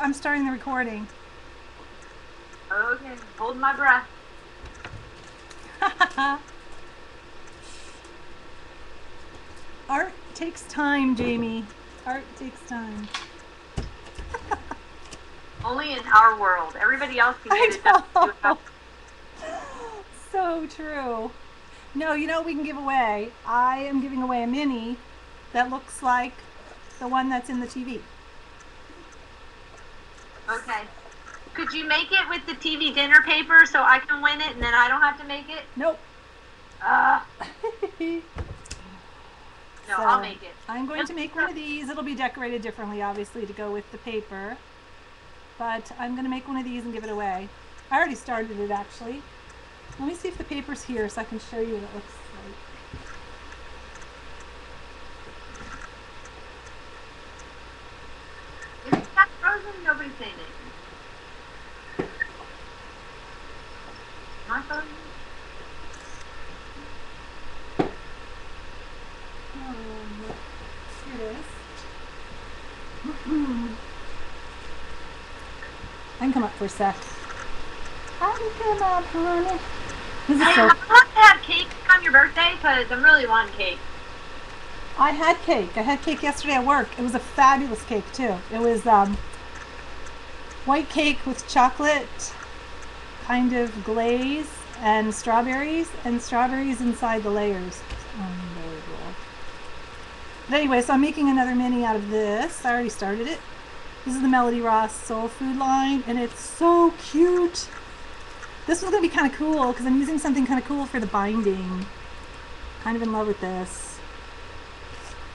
I'm starting the recording. Okay, hold my breath. Art takes time, Jamie. Art takes time. Only in our world. Everybody else can get it done. So true. No, you know what we can give away? I am giving away a mini that looks like the one that's in the TV. Okay. Could you make it with the TV dinner paper so I can win it and then I don't have to make it? Nope. No, I'll make it. I'm going to make one of these. It'll be decorated differently, obviously, to go with the paper. But I'm going to make one of these and give it away. I already started it, actually. Let me see if the paper's here so I can show you what it looks If like. it's not frozen, nobody's saying anything. Am I frozen? Here it is. I can come up for a sec. I can come up, honey. This is so... I'd love to have cake on your birthday because I'm really wanting cake. I had cake. I had cake yesterday at work. It was a fabulous cake too. It was white cake with chocolate kind of glaze and strawberries inside the layers. Unbelievable. But anyway, so I'm making another mini out of this. I already started it. This is the Melody Ross Soul Food line, and it's so cute. This was going to be kind of cool because I'm using something kind of cool for the binding. Kind of in love with this.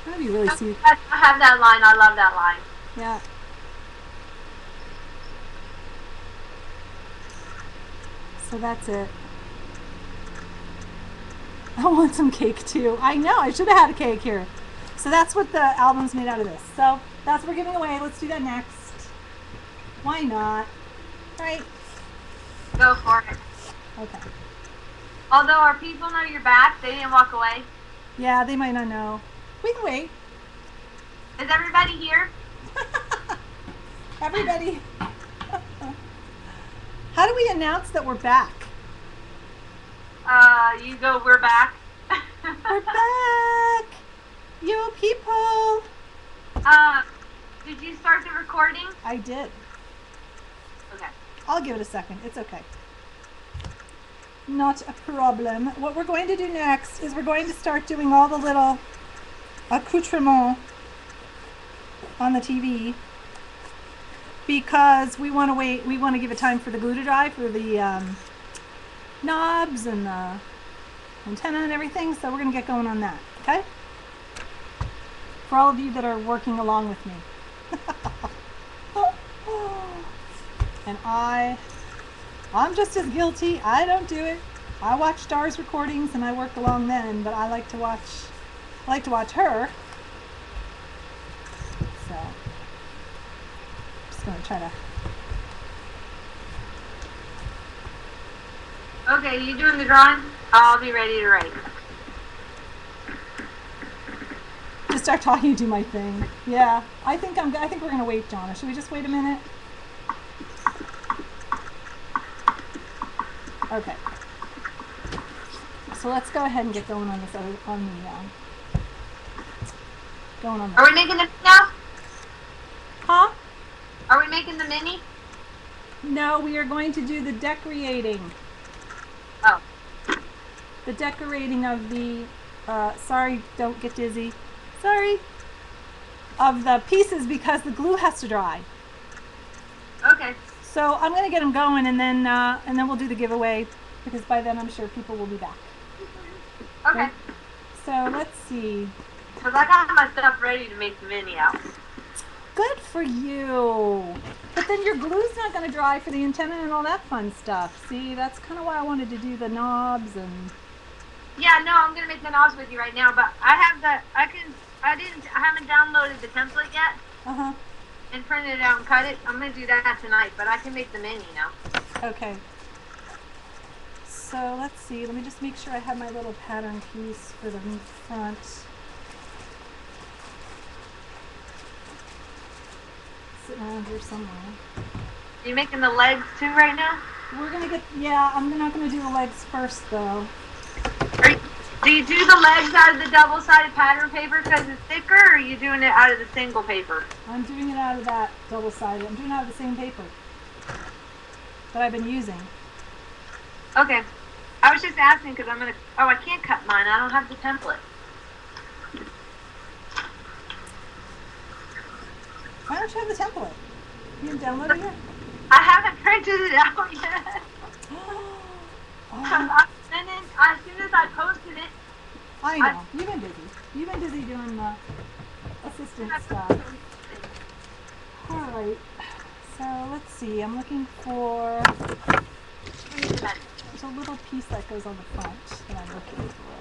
That'd be really sweet. I have that line. I love that line. Yeah. So that's it. I want some cake too. I know, I should have had a cake here. So that's what the album's made out of this. So that's what we're giving away. Let's do that next. Why not? Right? Go for it. Okay. Although our people know you're back, they didn't walk away. Yeah, they might not know. We can wait. Is everybody here? Everybody. How do we announce that we're back? You go, we're back. We're back! You people! Did you start the recording? I did. Okay. I'll give it a second. It's okay. Not a problem. What we're going to do next is we're going to start doing all the little accoutrements on the TV because we want to wait. We want to give it time for the glue to dry for the knobs and the antenna and everything. So we're going to get going on that. Okay? For all of you that are working along with me. And I'm just as guilty. I don't do it. I watch Star's recordings and I work along then, but I like to watch her. So I'm just gonna try to. Okay, you doing the drawing? I'll be ready to write. Just start talking and do my thing. Yeah, I think we're gonna wait, Donna. Should we just wait a minute? Okay. So let's go ahead and get going on this going on. Are we making the now? Huh? Are we making the mini? No, we are going to do the decorating. Oh. The decorating of the sorry, don't get dizzy. Sorry. Of the pieces because the glue has to dry. Okay. So I'm going to get them going and then we'll do the giveaway because by then I'm sure people will be back. Okay. So let's see. Because I got my stuff ready to make the mini out. Good for you. But then your glue's not going to dry for the antenna and all that fun stuff. See, that's kind of why I wanted to do the knobs and... Yeah, no, I'm going to make the knobs with you right now, but I haven't downloaded the template yet. Uh-huh. And printed it out and cut it. I'm going to do that tonight, but I can make the mini now. Okay. So let's see. Let me just make sure I have my little pattern piece for the front. sitting around here somewhere. Are you making the legs too right now? We're gonna get, yeah, I'm not gonna do the legs first though. Do you do the legs out of the double-sided pattern paper because it's thicker, or are you doing it out of the single paper? I'm doing it out of that double-sided. I'm doing it out of the same paper that I've been using. Okay. I was just asking because I'm going to... Oh, I can't cut mine. I don't have the template. Why don't you have the template? You can download it here? I haven't printed it out yet. Oh, As soon as I posted it... I know. You've been busy. You've been busy doing the assistant stuff. Alright. So, let's see. I'm looking for... There's a little piece that goes on the front that I'm looking for.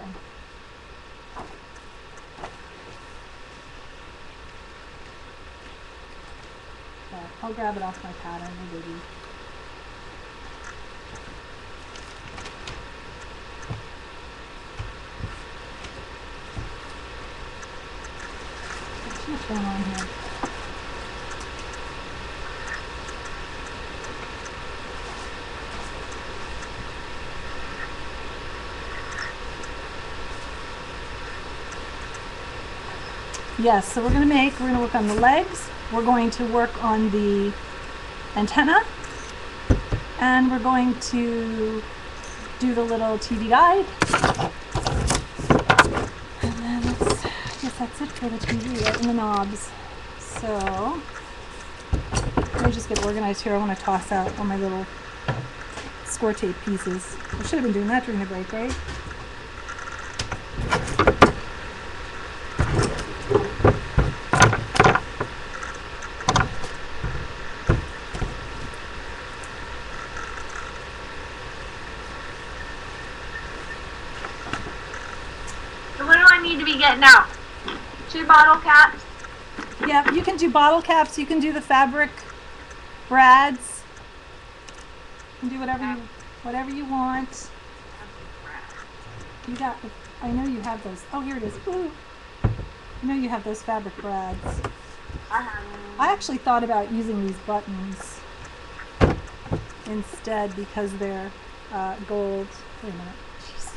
Okay, I'll grab it off my pattern, no biggie. There's too much going on here. Yes, so we're going to work on the legs, we're going to work on the antenna, and we're going to do the little TV guide. And then I guess that's it for the TV, right, and the knobs. So, let me just get organized here. I want to toss out all my little score tape pieces. I should have been doing that during the break, right? Getting out 2 bottle caps. Yeah, you can do bottle caps. You can do the fabric brads. You can do whatever you want. You got. I know you have those. Oh, here it is. Ooh. I know you have those fabric brads. I actually thought about using these buttons instead because they're gold. Wait a minute. Jeez.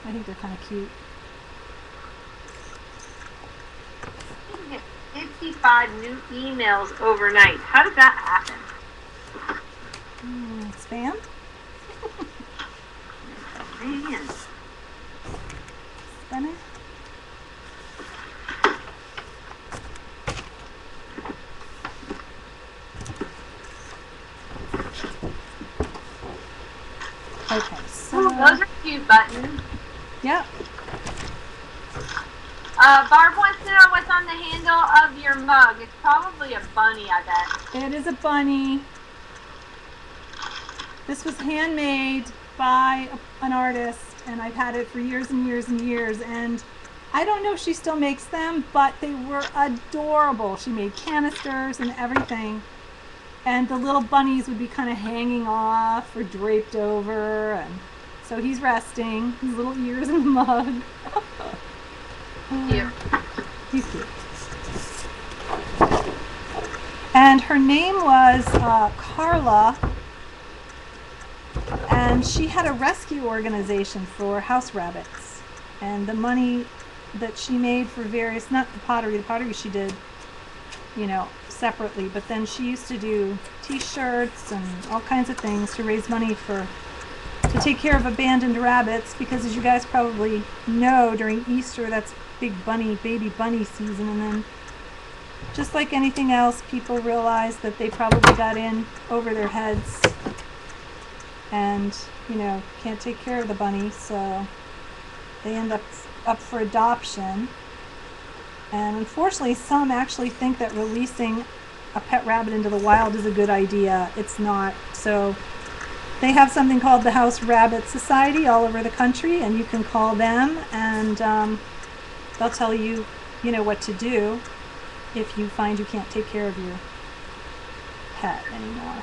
I think they're kind of cute. 55 new emails overnight. How did that happen? Spam? Man. Spam? Okay, so... those are cute buttons. Yep. Barb wants to know what's on the handle of your mug. It's probably a bunny, I bet. It is a bunny. This was handmade by an artist, and I've had it for years and years and years. And I don't know if she still makes them, but they were adorable. She made canisters and everything. And the little bunnies would be kind of hanging off or draped over. And so he's resting, his little ears in the mug. Cute. He's cute. And her name was Carla, and she had a rescue organization for house rabbits. And the money that she made for various, not the pottery she did, you know, separately, but then she used to do t-shirts and all kinds of things to raise money to take care of abandoned rabbits, because as you guys probably know, during Easter, that's big baby bunny season, and then just like anything else, people realize that they probably got in over their heads and, you know, can't take care of the bunny, so they end up for adoption. And unfortunately, some actually think that releasing a pet rabbit into the wild is a good idea. It's not. So they have something called the House Rabbit Society all over the country, and you can call them, and they'll tell you, you know, what to do if you find you can't take care of your pet anymore.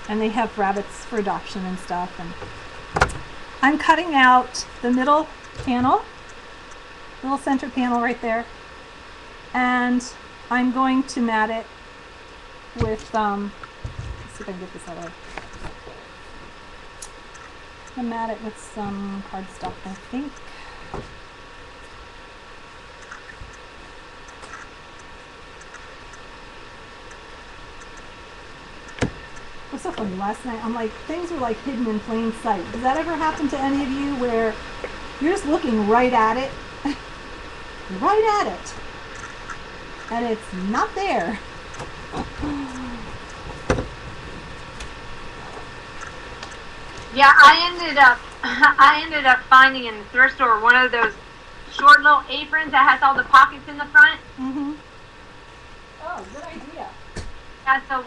And they have rabbits for adoption and stuff. And I'm cutting out the middle panel, little center panel right there. And I'm going to mat it with, let's see if I can get this out of the way. I'm gonna mat it with some cardstock, I think. It was so funny last night. I'm like, things were like hidden in plain sight. Does that ever happen to any of you where you're just looking right at it? Right at it. And it's not there. Yeah, I ended up finding in the thrift store one of those short little aprons that has all the pockets in the front. Mm-hmm. Oh, good idea. Yeah, so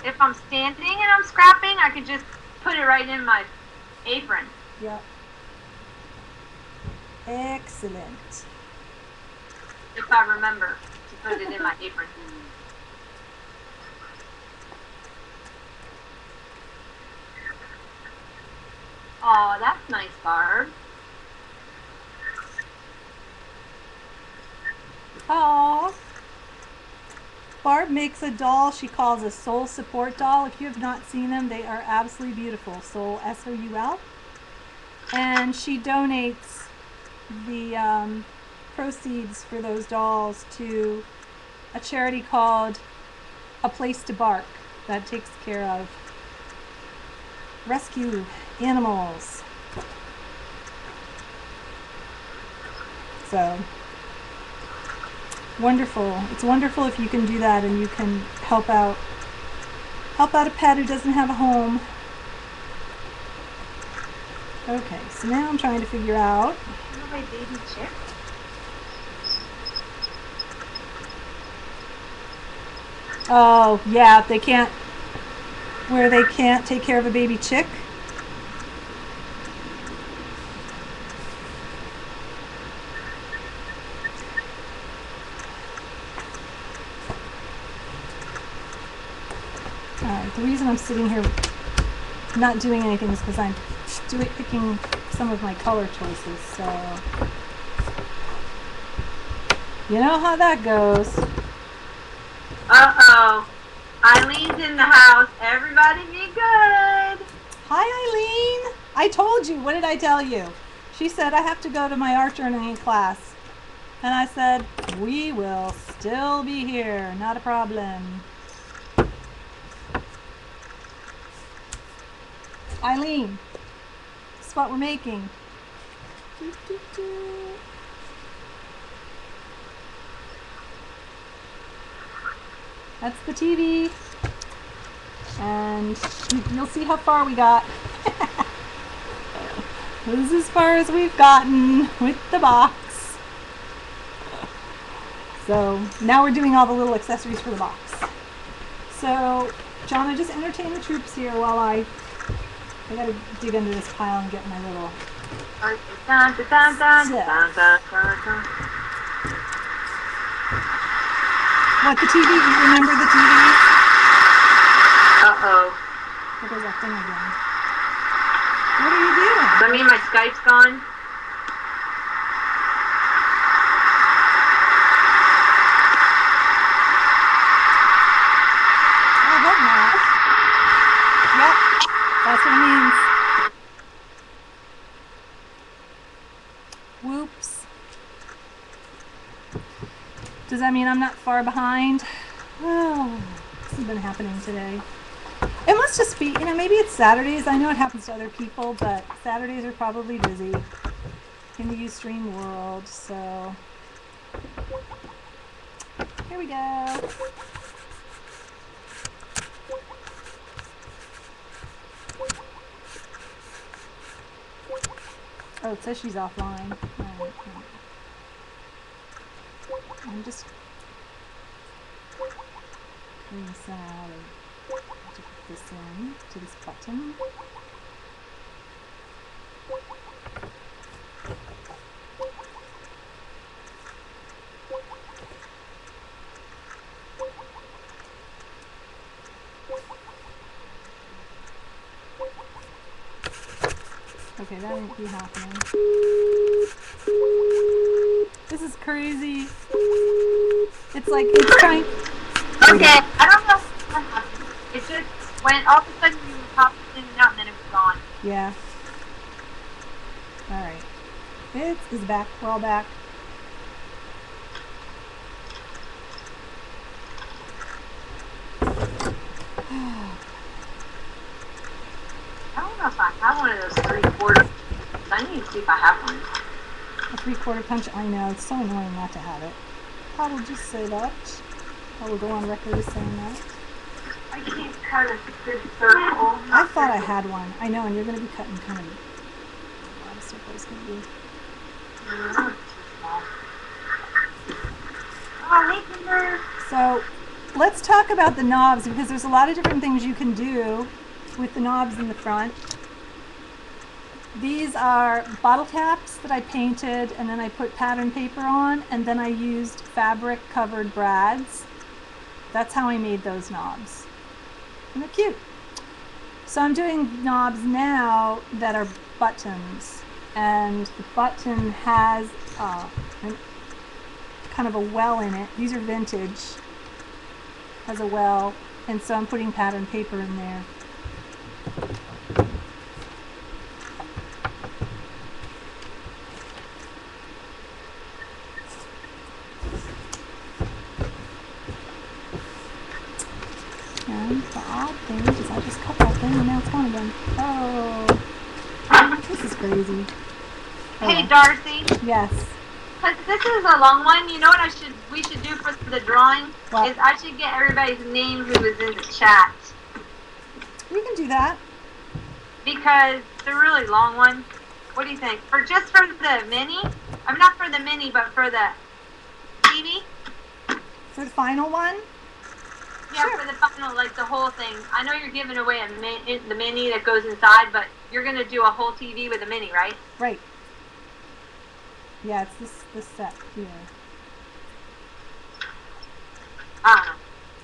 if I'm standing and I'm scrapping, I could just put it right in my apron. Yep. Excellent. If I remember to put it in my apron. Oh, that's nice, Barb. Aww. Barb makes a doll she calls a soul support doll. If you have not seen them, they are absolutely beautiful. Soul, S-O-U-L. And she donates the proceeds for those dolls to a charity called A Place to Bark that takes care of rescue animals. So wonderful. It's wonderful if you can do that and you can help out a pet who doesn't have a home. Okay, so now I'm trying to figure out. My baby chick. Oh, yeah, they can't, where they can't take care of a baby chick. Alright, the reason I'm sitting here not doing anything is because I'm picking some of my color choices, so you know how that goes. Uh-oh. Eileen in the house. Everybody be good. Hi, Eileen. I told you. What did I tell you? She said, I have to go to my art journaling class. And I said, we will still be here. Not a problem. Eileen, this is what we're making. That's the TV. And you'll see how far we got. This is as far as we've gotten with the box. So now we're doing all the little accessories for the box. So, Jonna, just entertain the troops here while I gotta dig under this pile and get my little What, the TV? You remember the TV? Uh-oh. There goes that thing again. What are you doing? Does that mean my Skype's gone? I hope not. Yep, that's what it means. Whoops. Does that mean I'm not far behind? Oh, this has been happening today. It must just be, maybe it's Saturdays. I know it happens to other people, but Saturdays are probably busy in the Ustream world, so here we go. Oh, it says she's offline. Alright. I'm just putting this out and to put this in to this button. Okay, that ain't be happening. This is crazy. It's like it's trying. Okay, I don't know what happened. It just went all of a sudden you were popping in and out and then it was gone. Yeah. All right. It's back. We're all back. I don't know if I have one of those 3/4. I need to see if I have one. A 3/4 punch. I know. It's so annoying not to have it. I will just say that. I will go on record as saying that. I can't cut a good circle. I thought I had one. I know, and you're going to be cutting kind of a lot of circles. Going to be. Oh, hey, Kimber. So, let's talk about the knobs because there's a lot of different things you can do with the knobs in the front. These are bottle caps that I painted and then I put pattern paper on and then I used fabric covered brads. That's how I made those knobs. And they're cute. So I'm doing knobs now that are buttons, and the button has kind of a well in it. These are vintage. Has a well, and so I'm putting pattern paper in there. And the odd thing is I just cut that thing and now it's gone again. Oh, this is crazy. Oh, Hey, well. Darcy. Yes. Cause this is a long one. You know what we should do for the drawing? What? Is I should get everybody's name who was in the chat. We can do that. Because it's a really long one. What do you think? For the mini? I'm not for the mini, but for the TV? For the final one? Yeah, Sure. for the final, like the whole thing. I know you're giving away the mini that goes inside, but you're going to do a whole TV with a mini, right? Right. Yeah, it's this set here. I don't know.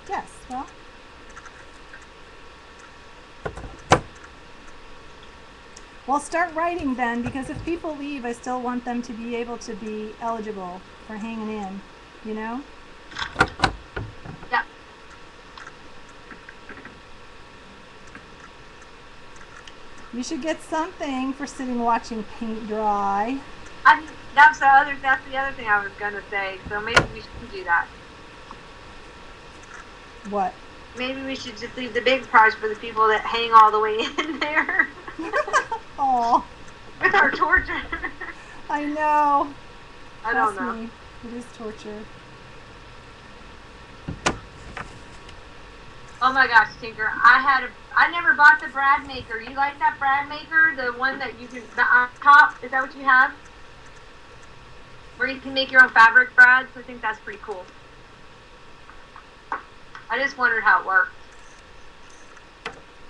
Yes, well. Well, start writing then, because if people leave, I still want them to be able to be eligible for hanging in, you know? Yep. You should get something for sitting watching paint dry. That's the other thing I was gonna say. So maybe we should do that. What? Maybe we should just leave the big prize for the people that hang all the way in there. Aw. With our torture. I know. I don't Trust know. me, it is torture. Oh my gosh, Tinker! I never bought the brad maker. You like that brad maker? The one that you can on top? Is that what you have? Where you can make your own fabric brads? I think that's pretty cool. I just wondered how it worked.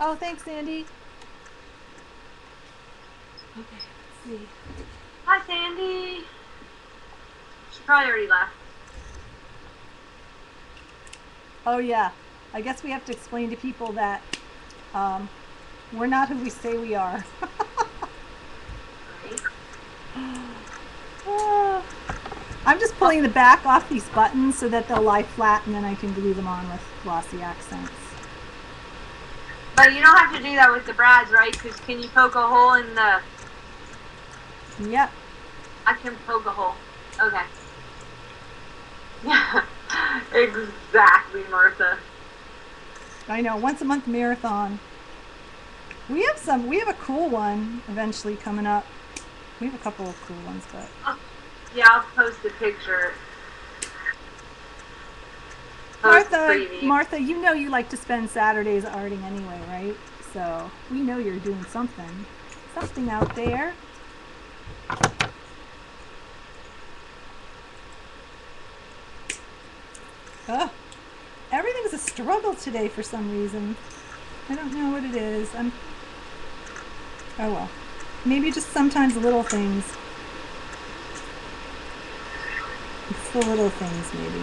Oh, thanks, Sandy. Okay, let's see. Hi, Sandy. She probably already left. Oh, yeah. I guess we have to explain to people that we're not who we say we are. Right. I'm just pulling the back off these buttons so that they'll lie flat and then I can glue them on with glossy accents. But you don't have to do that with the brads, right? Because can you poke a hole in the... Yep. I can poke a hole. Okay. Yeah. Exactly, Martha. I know, once a month marathon. We have a cool one eventually coming up. We have a couple of cool ones, but... Yeah, I'll post a picture. Post preview. Martha, you know you like to spend Saturdays arting anyway, right? So we know you're doing something out there. Ugh. Everything is a struggle today for some reason. I don't know what it is. Oh well. Maybe just sometimes little things. It's the little things, maybe.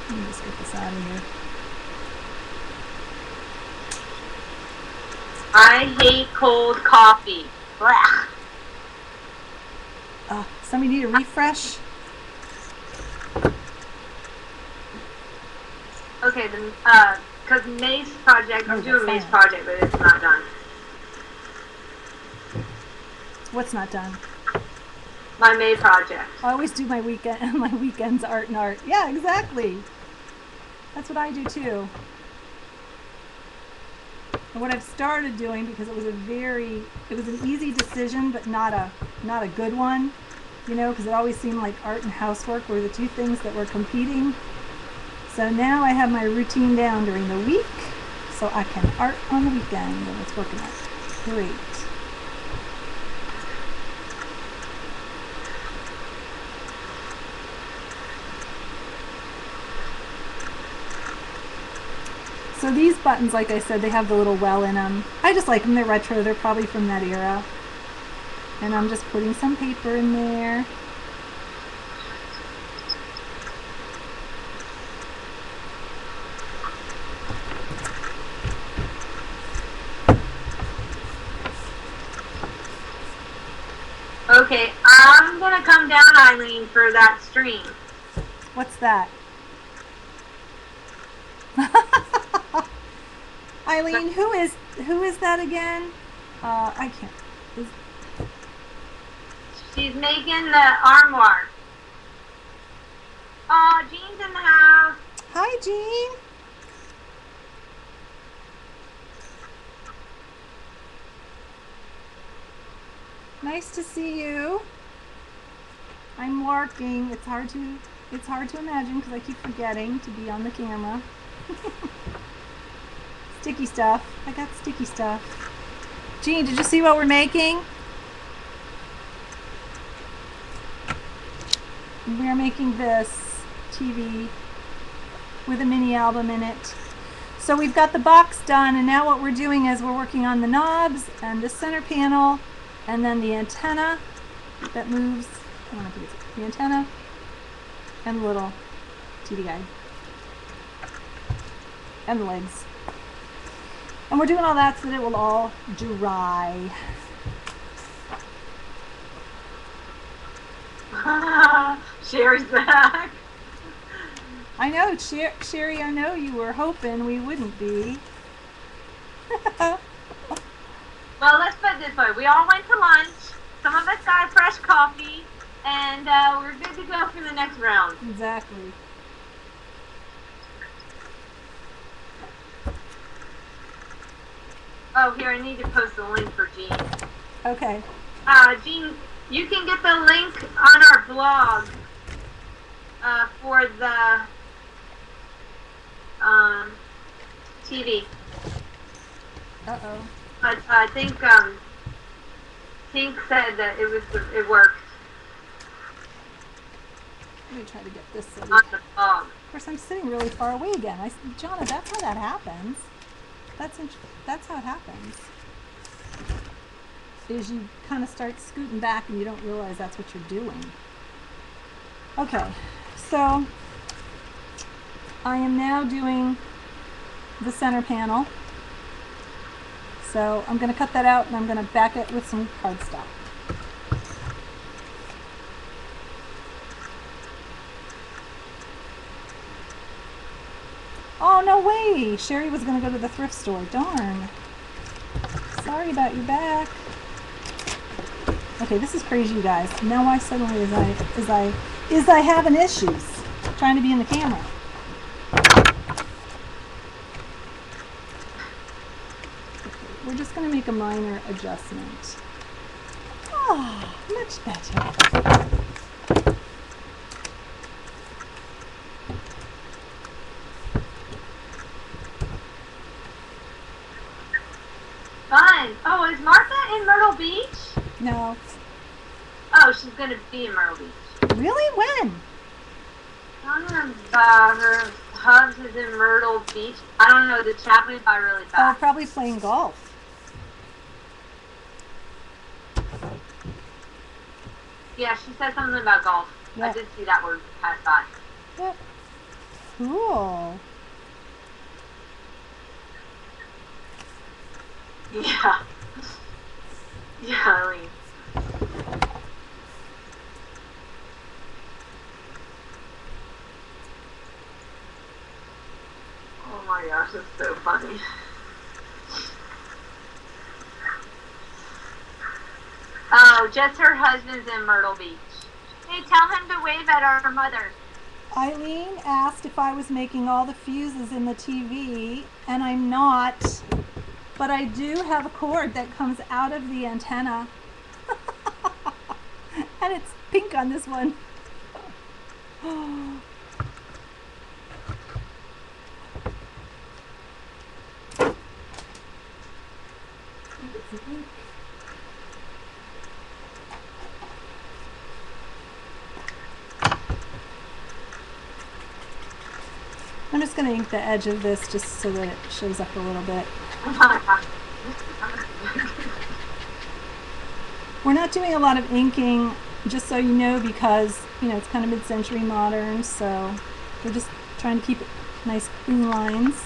Let me just get this out of here. I hate cold coffee. Blah. Somebody need a refresh? Okay, then, because May's project, I'm doing May's project, but it's not done. What's not done? My May project. I always do my weekends art and art. Yeah, exactly. That's what I do too. And what I've started doing, because it was an easy decision, but not a good one, you know, because it always seemed like art and housework were the two things that were competing. So now I have my routine down during the week, so I can art on the weekend, and it's working out great. So these buttons, like I said, they have the little well in them. I just like them. They're retro. They're probably from that era. And I'm just putting some paper in there. Okay, I'm going to come down, Eileen, for that stream. What's that? Eileen, who is that again? I can't. She's making the armoire. Oh, Jean's in the house. Hi, Jean. Nice to see you. I'm working. It's hard to imagine because I keep forgetting to be on the camera. Sticky stuff. I got sticky stuff. Jean, did you see what we're making? We are making this TV with a mini album in it. So we've got the box done, and now what we're doing is we're working on the knobs and the center panel, and then the antenna that moves. I don't know if it's the antenna and the little TV guide and the legs. And we're doing all that so that it will all dry. Sherry's back. I know, Sherry, I know you were hoping we wouldn't be. Well, let's put it this way. We all went to lunch. Some of us got fresh coffee. And we're good to go for the next round. Exactly. Oh, here, I need to post the link for Jean. Okay. Jean, you can get the link on our blog for the TV. Uh-oh. I think Pink said that it worked. Let me try to get this so on the blog. Of course, I'm sitting really far away again. Jonna, that's how that happens. That's how it happens. Is you kind of start scooting back and you don't realize that's what you're doing. Okay, so I am now doing the center panel. So I'm going to cut that out and I'm going to back it with some cardstock. Oh, no way! Sherry was going to go to the thrift store. Darn. Sorry about your back. Okay, this is crazy, you guys. Now why suddenly is I having issues trying to be in the camera? Okay, we're just going to make a minor adjustment. Oh, much better. Fun. Oh, is Martha in Myrtle Beach? No. Oh, she's going to be in Myrtle Beach. Really? When? I don't know. Her hubs is in Myrtle Beach. I don't know. The chat went by really Oh, fast. probably playing golf. Yeah, she said something about golf. Yeah. I did see that word pass by. Yep. Cool. Yeah. Yeah, Eileen. Oh my gosh, that's so funny. Oh, just her husband's in Myrtle Beach. Hey, tell him to wave at our mother. Eileen asked if I was making all the fuses in the TV, and I'm not. But I do have a cord that comes out of the antenna. And it's pink on this one. I'm just going to ink the edge of this just so that it shows up a little bit. We're not doing a lot of inking, just so you know, because, you know, it's kind of mid-century modern, so we're just trying to keep it nice clean lines.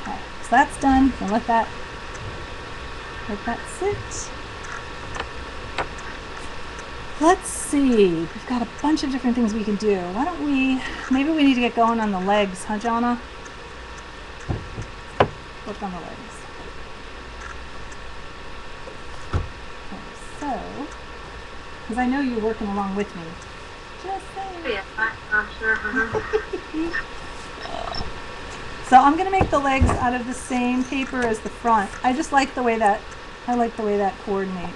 Okay, so that's done. We'll let that sit. Let's see. We've got a bunch of different things we can do. Why don't we, maybe we need to get going on the legs, huh, Jonna? Work on the legs. Okay, so, because I know you're working along with me. Just saying. Yeah, I'm sure. So I'm going to make the legs out of the same paper as the front. I just like the way that, coordinates.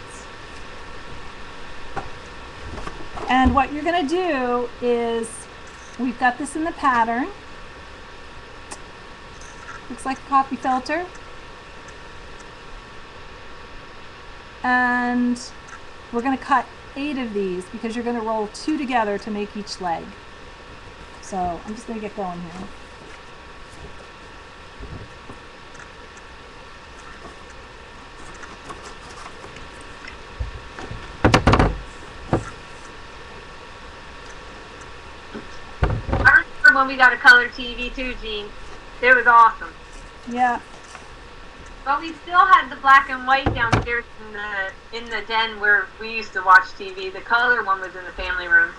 And what you're going to do is, we've got this in the pattern. Looks like a coffee filter. And we're going to cut 8 of these because you're going to roll 2 together to make each leg. So I'm just going to get going here. When we got a color TV too, Jean. It was awesome. Yeah. But we still had the black and white downstairs in the den where we used to watch TV. The color one was in the family room.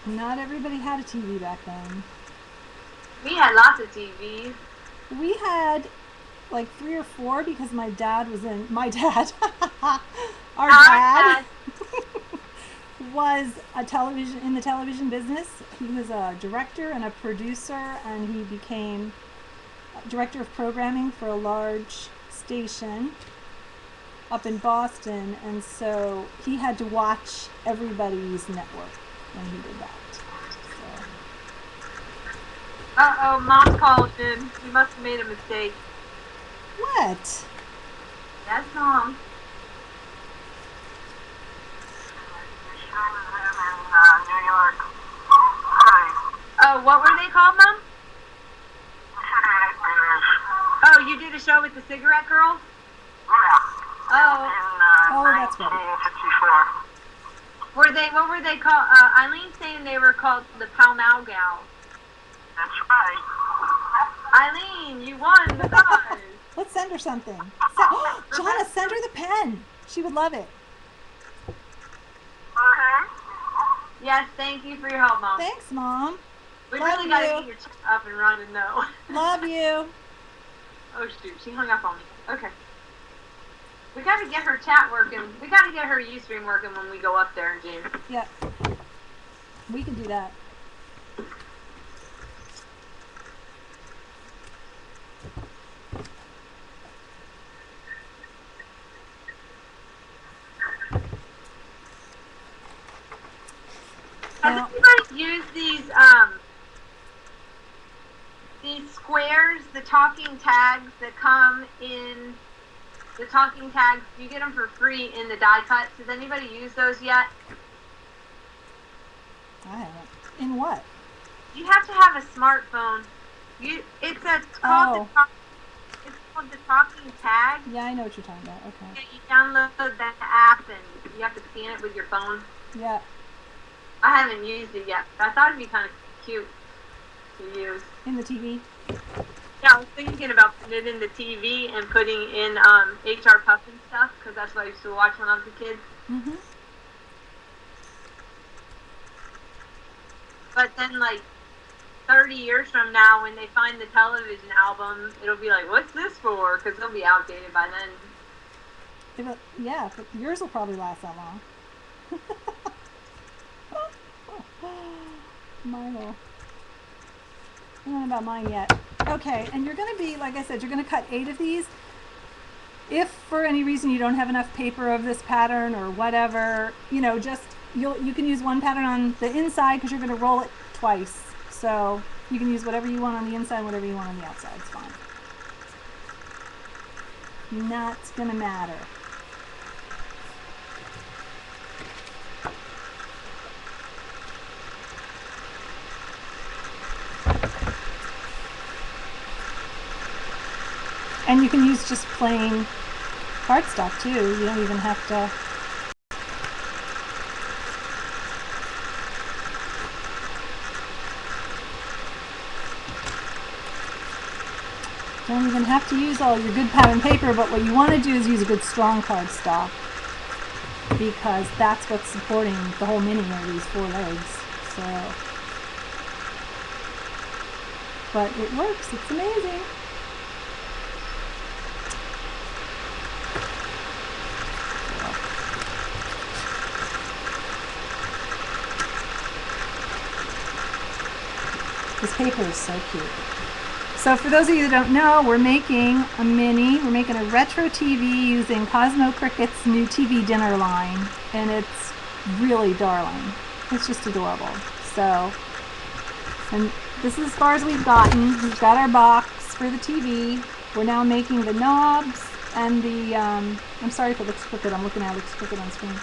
Not everybody had a TV back then. We had lots of TVs. We had like 3 or 4 because my dad was in, our dad was in the television business. He was a director and a producer, and he became director of programming for a large station up in Boston, and so he had to watch everybody's network when he did that. So. Uh-oh, Mom called him. He must have made a mistake. What? That's Mom. New York. Oh, what were they called, Mom? Oh, you did a show with the Cigarette Girls? Yeah. Oh. In That's right. 1954. What were they called? Eileen's saying they were called the Pow Mau Gals. That's right. Eileen, you won the prize. Let's send her something. Jonna, send her the pen. She would love it. Okay. Yes, thank you for your help, Mom. Thanks, Mom. We Love really got to you. get your chat up and running, though. Love you. Oh, shoot. She hung up on me. Okay. We got to get her chat working. We got to get her Ustream working when we go up there, James. Yep. We can do that. Has anybody used these squares, the talking tags that come in the talking tags? You get them for free in the die cuts. Has anybody used those yet? I haven't. In what? You have to have a smartphone. It's called the talking tag. Yeah, I know what you're talking about. Okay. You download that app and you have to scan it with your phone. Yeah. I haven't used it yet. I thought it'd be kind of cute to use. In the TV. Yeah, I was thinking about putting it in the TV and putting in HR Puff and stuff, because that's what I used to watch when I was a kid. Mm-hmm. But then, like, 30 years from now, when they find the television album, it'll be like, what's this for? Because it'll be outdated by then. Yeah, but yours will probably last that long. Mine will. I don't know about mine yet. Okay, and you're going to be, like I said, you're going to cut 8 of these. If for any reason you don't have enough paper of this pattern or whatever, you know, just you can use one pattern on the inside because you're going to roll it twice. So you can use whatever you want on the inside and whatever you want on the outside. It's fine. Not going to matter. And you can use just plain cardstock too. You don't even have to. Don't even have to use all your good pattern paper, but what you want to do is use a good strong cardstock, because that's what's supporting the whole mini are these 4 legs. So, but it works. It's amazing. This paper is so cute. So for those of you that don't know, we're making a mini. We're making a retro TV using Cosmo Cricket's new TV dinner line. And it's really darling. It's just adorable. So, and this is as far as we've gotten. We've got our box for the TV. We're now making the knobs and the, I'm sorry if it looks crooked. I'm looking at it looks crooked on screen.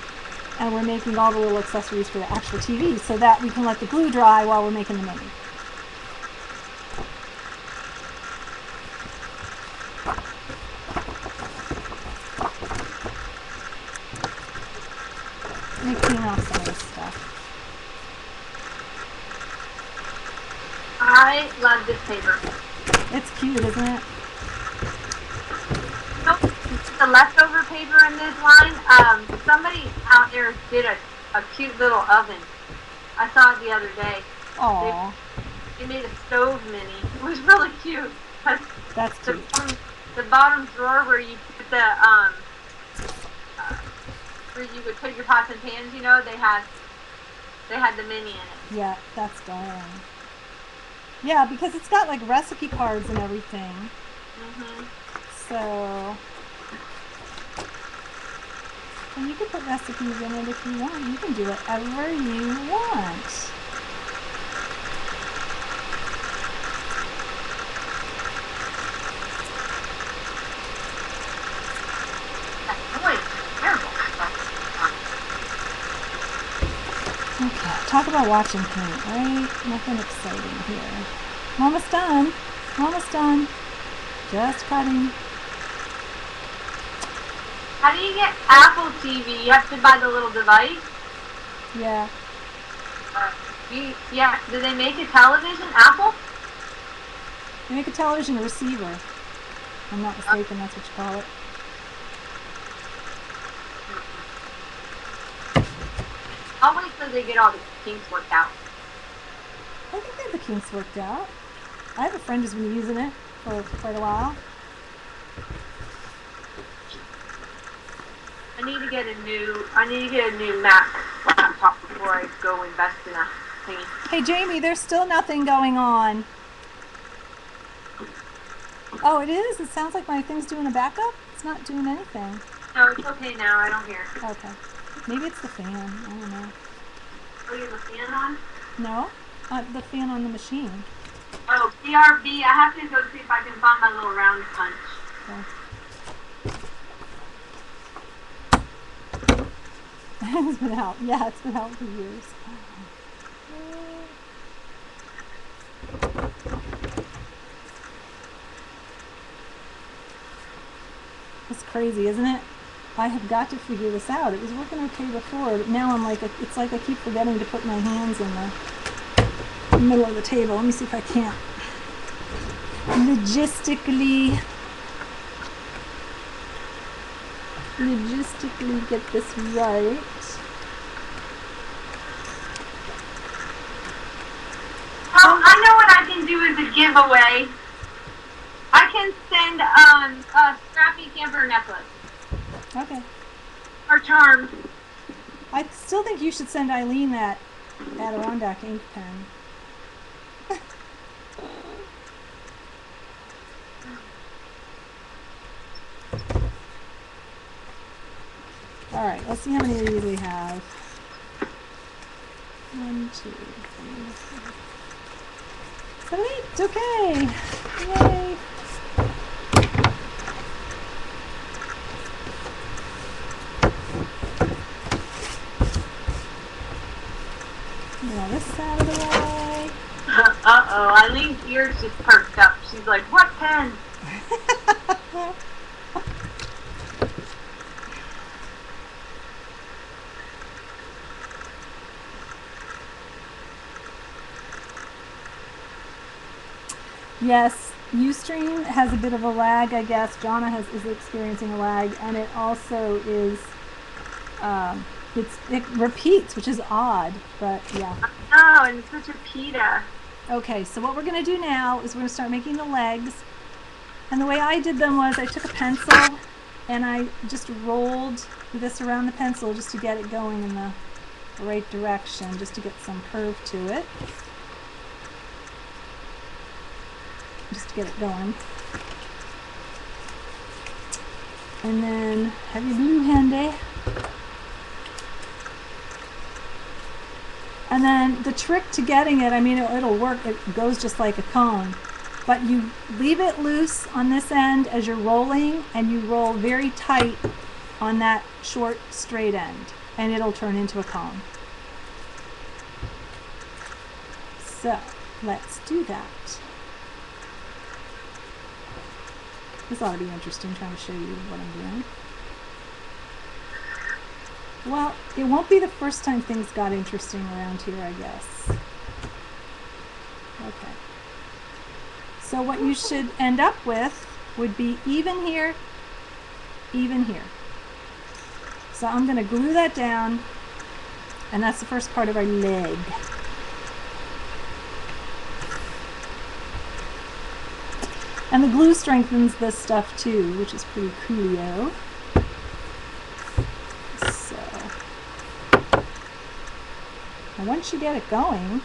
And we're making all the little accessories for the actual TV so that we can let the glue dry while we're making the mini. Clean off some of this stuff. I love this paper. It's cute, isn't it? So, the leftover paper in this line, somebody out there did a cute little oven. I saw it the other day. Aww. They made a stove mini. It was really cute. That's cute. The bottom drawer where you put the, where you would put your pots and pans, you know, they had the mini in it. Yeah, that's darling. Yeah, because it's got like recipe cards and everything. Mhm. So, and you can put recipes in it if you want. You can do whatever you want. Okay, talk about watching paint, right? Nothing exciting here. I'm almost done. Almost done. Just cutting. How do you get Apple TV? You have to buy the little device? Yeah. Yeah, do they make a television, Apple? They make a television receiver. If I'm not mistaken, that's what you call it. I'll wait till they get all the kinks worked out. I think they have the kinks worked out. I have a friend who's been using it for quite a while. I need to get a new Mac laptop before I go invest in a thingy. Hey Jamie, there's still nothing going on. Oh, it is? It sounds like my thing's doing a backup? It's not doing anything. No, it's okay now. I don't hear. Okay. Maybe it's the fan. I don't know. Oh, you have a fan on? No? The fan on the machine. Oh, BRB. I have to go see if I can find my little round punch. Okay. It's been out. Yeah, it's been out for years. It's crazy, isn't it? I have got to figure this out. It was working okay before, but now I'm like, it's like I keep forgetting to put my hands in the middle of the table. Let me see if I can't logistically get this right. Oh, I know what I can do as a giveaway. I can send a Scrappy Camper necklace. Okay. Or charm. I still think you should send Eileen that Adirondack ink pen. All right, let's see how many of these we have. 1, 2, 3, 4, 7, 8. Okay. Yay. Get all this out of the way. Uh-oh, Eileen's ears just perked up. She's like, what pen? Yes, Ustream has a bit of a lag, I guess. Jonna is experiencing a lag, and it also is, it repeats, which is odd, but yeah. Oh, and it's such a pita. Okay, so what we're going to do now is we're going to start making the legs. And the way I did them was I took a pencil and I just rolled this around the pencil just to get it going in the right direction, just to get some curve to it. Just to get it going. And then have your blue handy. And then the trick to getting it, I mean, it'll work. It goes just like a cone. But you leave it loose on this end as you're rolling, and you roll very tight on that short, straight end, and it'll turn into a cone. So, let's do that. This ought to be interesting, trying to show you what I'm doing. Well, it won't be the first time things got interesting around here, I guess. Okay. So what you should end up with would be even here, even here. So I'm going to glue that down, and that's the first part of our leg. And the glue strengthens this stuff too, which is pretty coolio. So, now once you get it going,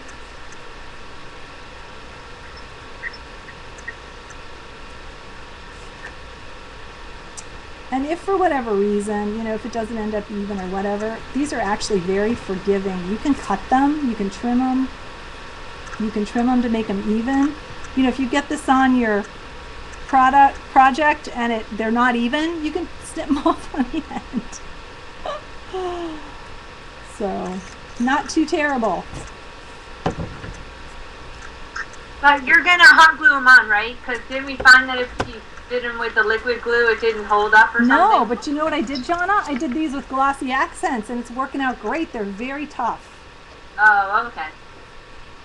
and if for whatever reason, you know, if it doesn't end up even or whatever, these are actually very forgiving. You can cut them, you can trim them to make them even. You know, if you get this on your project and they're not even, you can snip them off on the end. So, not too terrible. But you're gonna hot glue them on, right? Because didn't we find that if you did them with the liquid glue, it didn't hold up or something? No, but you know what I did, Jonna? I did these with glossy accents, and it's working out great. They're very tough. Oh, okay.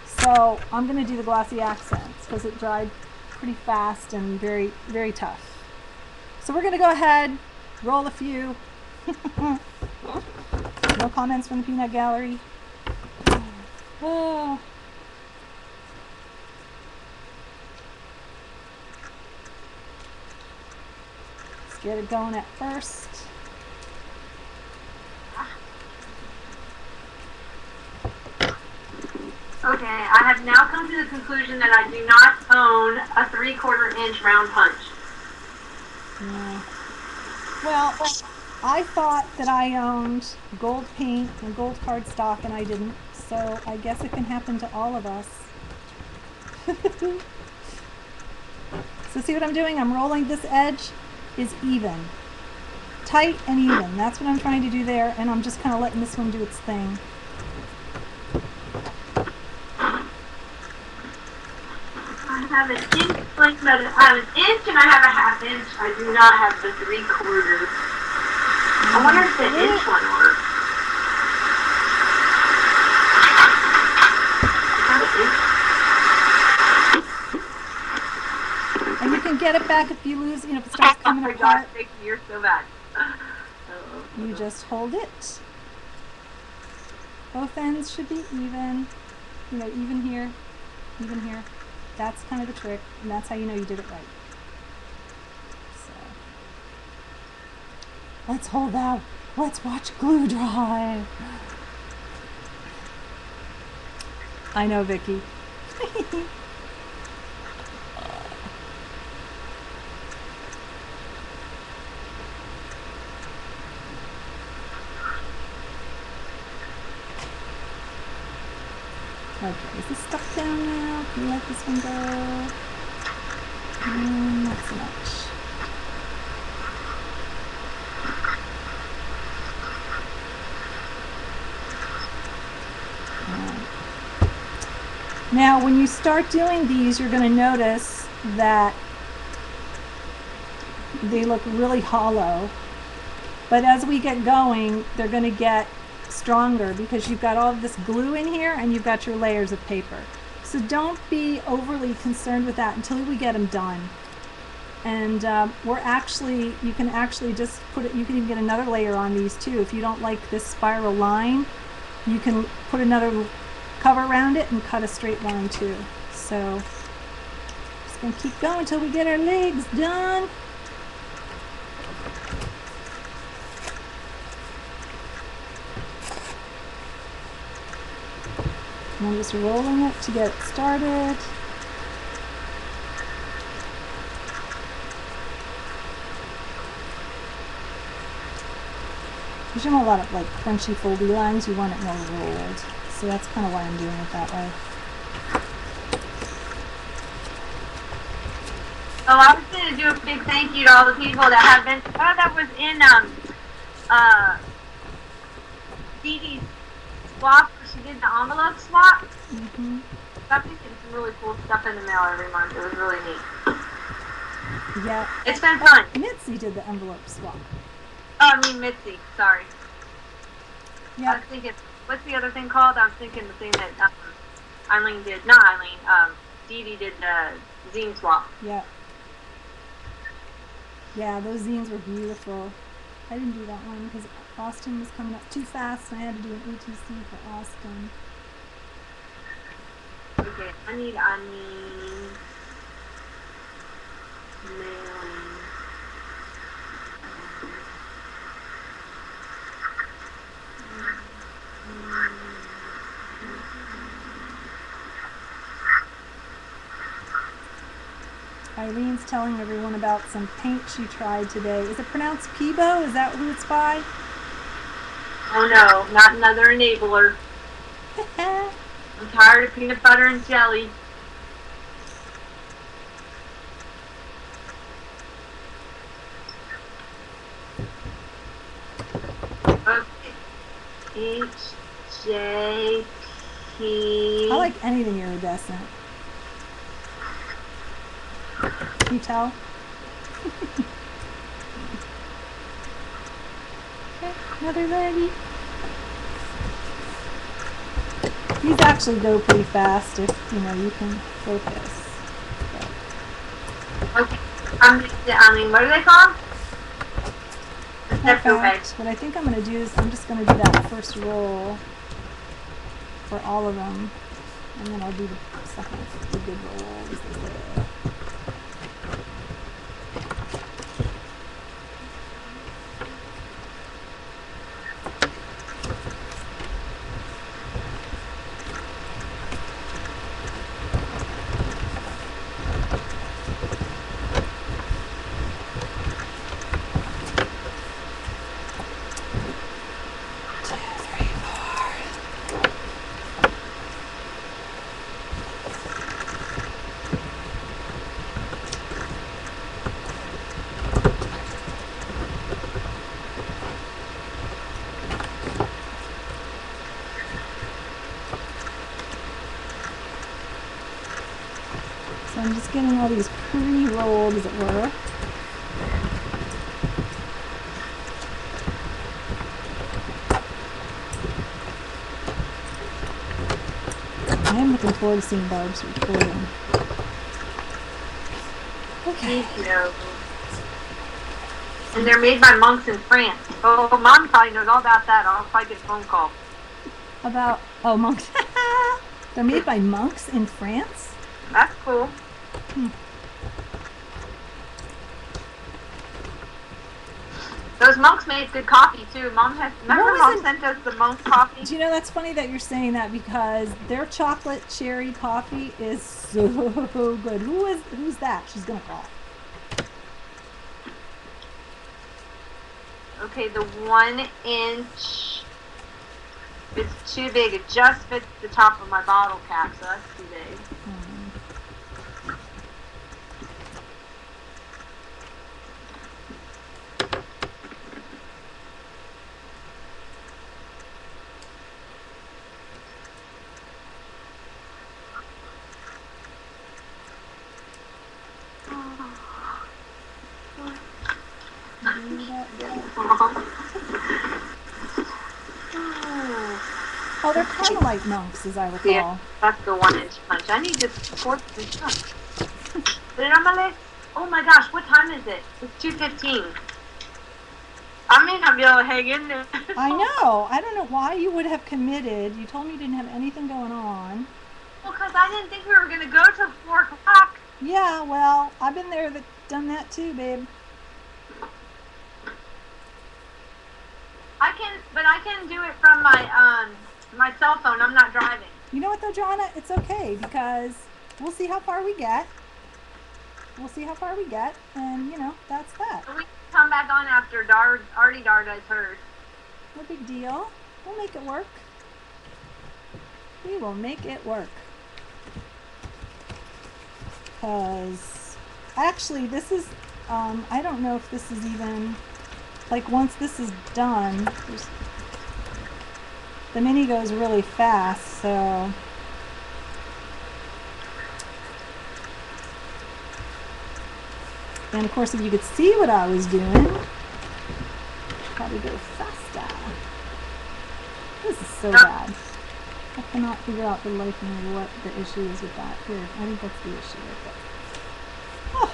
So I'm gonna do the glossy accents because it dried pretty fast and very, very tough. So we're gonna go ahead, roll a few. No comments from the peanut gallery. Oh. Let's get it going at first. Okay, I have now come to the conclusion that I do not own a 3/4 inch round punch. Yeah. Well, I thought that I owned gold paint and gold cardstock, and I didn't. So I guess it can happen to all of us. So see what I'm doing? I'm rolling. This edge is even. Tight and even. That's what I'm trying to do there, and I'm just kind of letting this one do its thing. I have an inch, I have an inch and I have a 1/2 inch. I do not have the 3/4. I wonder if the inch one works. Is that an inch? And you can get it back if you lose, if it starts coming Oh my apart. gosh, you're so bad. You just hold it. Both ends should be even. Even here, even here. That's kind of the trick, and that's how you know you did it right. So, let's hold out. Let's watch glue dry. I know, Vicky. Okay, is this stuck down now? Can you let this one go? Not so much. Now, when you start doing these, you're going to notice that they look really hollow. But as we get going, they're going to get stronger because you've got all of this glue in here and you've got your layers of paper. So don't be overly concerned with that until we get them done. And you can actually just put it, you can even get another layer on these too. If you don't like this spiral line, you can put another cover around it and cut a straight line too. So just gonna keep going until we get our legs done. And I'm just rolling it to get it started. Because you don't want a lot of like crunchy foldy lines, you want it more rolled. So that's kind of why I'm doing it that way. Oh, I was going to do a big thank you to all the people that have been, that was in Dee Dee's swap, where she did the envelope swap. Mm-hmm. I've been getting some really cool stuff in the mail every month. It was really neat. Yeah. It's been fun. Mitzi did the envelope swap. Oh, I mean Mitzi, sorry. I Yeah. was thinking, what's the other thing called? I was thinking the thing that Eileen did, not Eileen, Dee Dee did the zine swap. Yeah. Yeah, those zines were beautiful. I didn't do that one because Austin was coming up too fast and I had to do an ATC for Austin. Okay, I need mailing. Eileen's telling everyone about some paint she tried today. Is it pronounced Peebo? Is that who it's by? Oh no, not another enabler. I'm tired of peanut butter and jelly. Okay. HJP. I like anything iridescent. Can you tell? Okay, another leggy. These actually go pretty fast if you can focus. Okay. I mean, what are they called? Not fast. What I think I'm going to do is I'm just going to do that first roll for all of them, and then I'll do the second, the good rolls. So I'm just getting all these pre-rolled, as it were. looking forward to seeing Barb's recording. Okay. Me too. And they're made by monks in France. Oh, Mom probably knows all about that. I'll probably get a phone call. About, oh, monks. They're made by monks in France? That's cool. Those monks make good coffee too. Remember Mom sent us the monk coffee? Do you know, that's funny that you're saying that because their chocolate cherry coffee is so good. Who's that? She's gonna call. Okay, the 1 inch is too big. It just fits the top of my bottle cap, so that's too big. Oh, they're Carmelite monks, as I recall. Yeah, that's the 1 inch punch. I need this 4th inch punch. Put it on my list. Oh my gosh, what time is it? It's 2:15. I may not be able to hang in there. I know. I don't know why you would have committed. You told me you didn't have anything going on. Well, because I didn't think we were going to go till 4 o'clock. Yeah, well, I've been there, done that too, babe. I can do it from my cell phone. I'm not driving. You know what though, Joanna? It's okay because we'll see how far we get. And you know, that's that. So we can come back on after Artie Dar does hers. No big deal. We'll make it work. We will make it work. Because actually this is, I don't know if this is even, like once this is done, the mini goes really fast, so. And of course if you could see what I was doing, probably go faster. This is so bad. I cannot figure out the life and what the issue is with that. Here, I think that's the issue with it. Oh.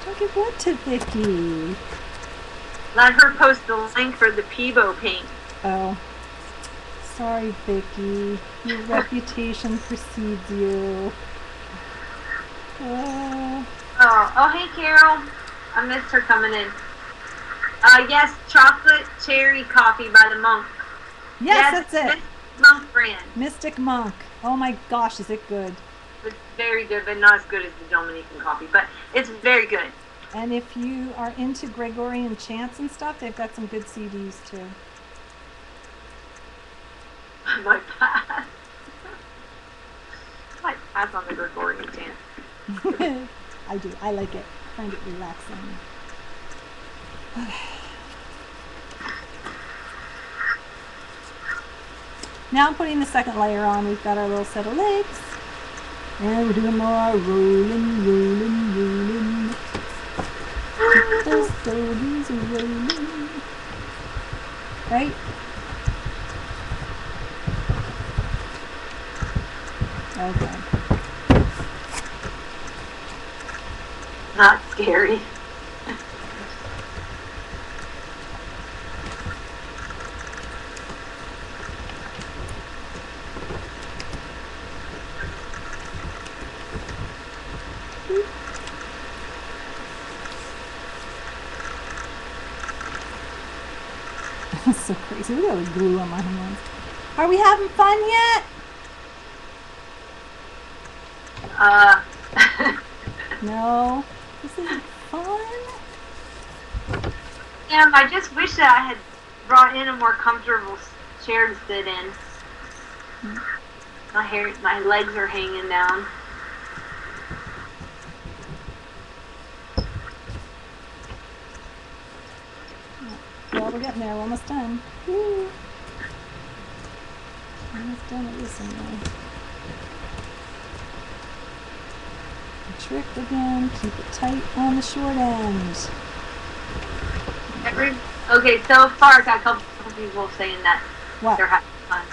Don't give what to Vicky? Let her post the link for the Peebo paint. Oh. Sorry, Vicky. Your reputation precedes you. Oh, hey, Carol. I missed her coming in. Yes, chocolate cherry coffee by the Monk. Yes, that's it. Monk brand. Mystic Monk. Oh my gosh, is it good? It's very good, but not as good as the Dominican coffee. But it's very good. And if you are into Gregorian chants and stuff, they've got some good CDs too. I might pass. I might pass on the Gregorian chant. I do. I like it. I find it relaxing. Now I'm putting the second layer on. We've got our little set of legs. And we're doing more rolling. Those doggies are rolling. Right? Okay. Not scary. That's so crazy. Look at all the glue on my hands. Are we having fun yet? No. This isn't fun. Yeah, I just wish that I had brought in a more comfortable chair to sit in. My legs are hanging down. Good. Well, we're getting there. We're almost done. Woo. Almost done with this anyway. Trick again. Keep it tight on the short end. Okay, so far I got a couple of people saying that What? they're having fun.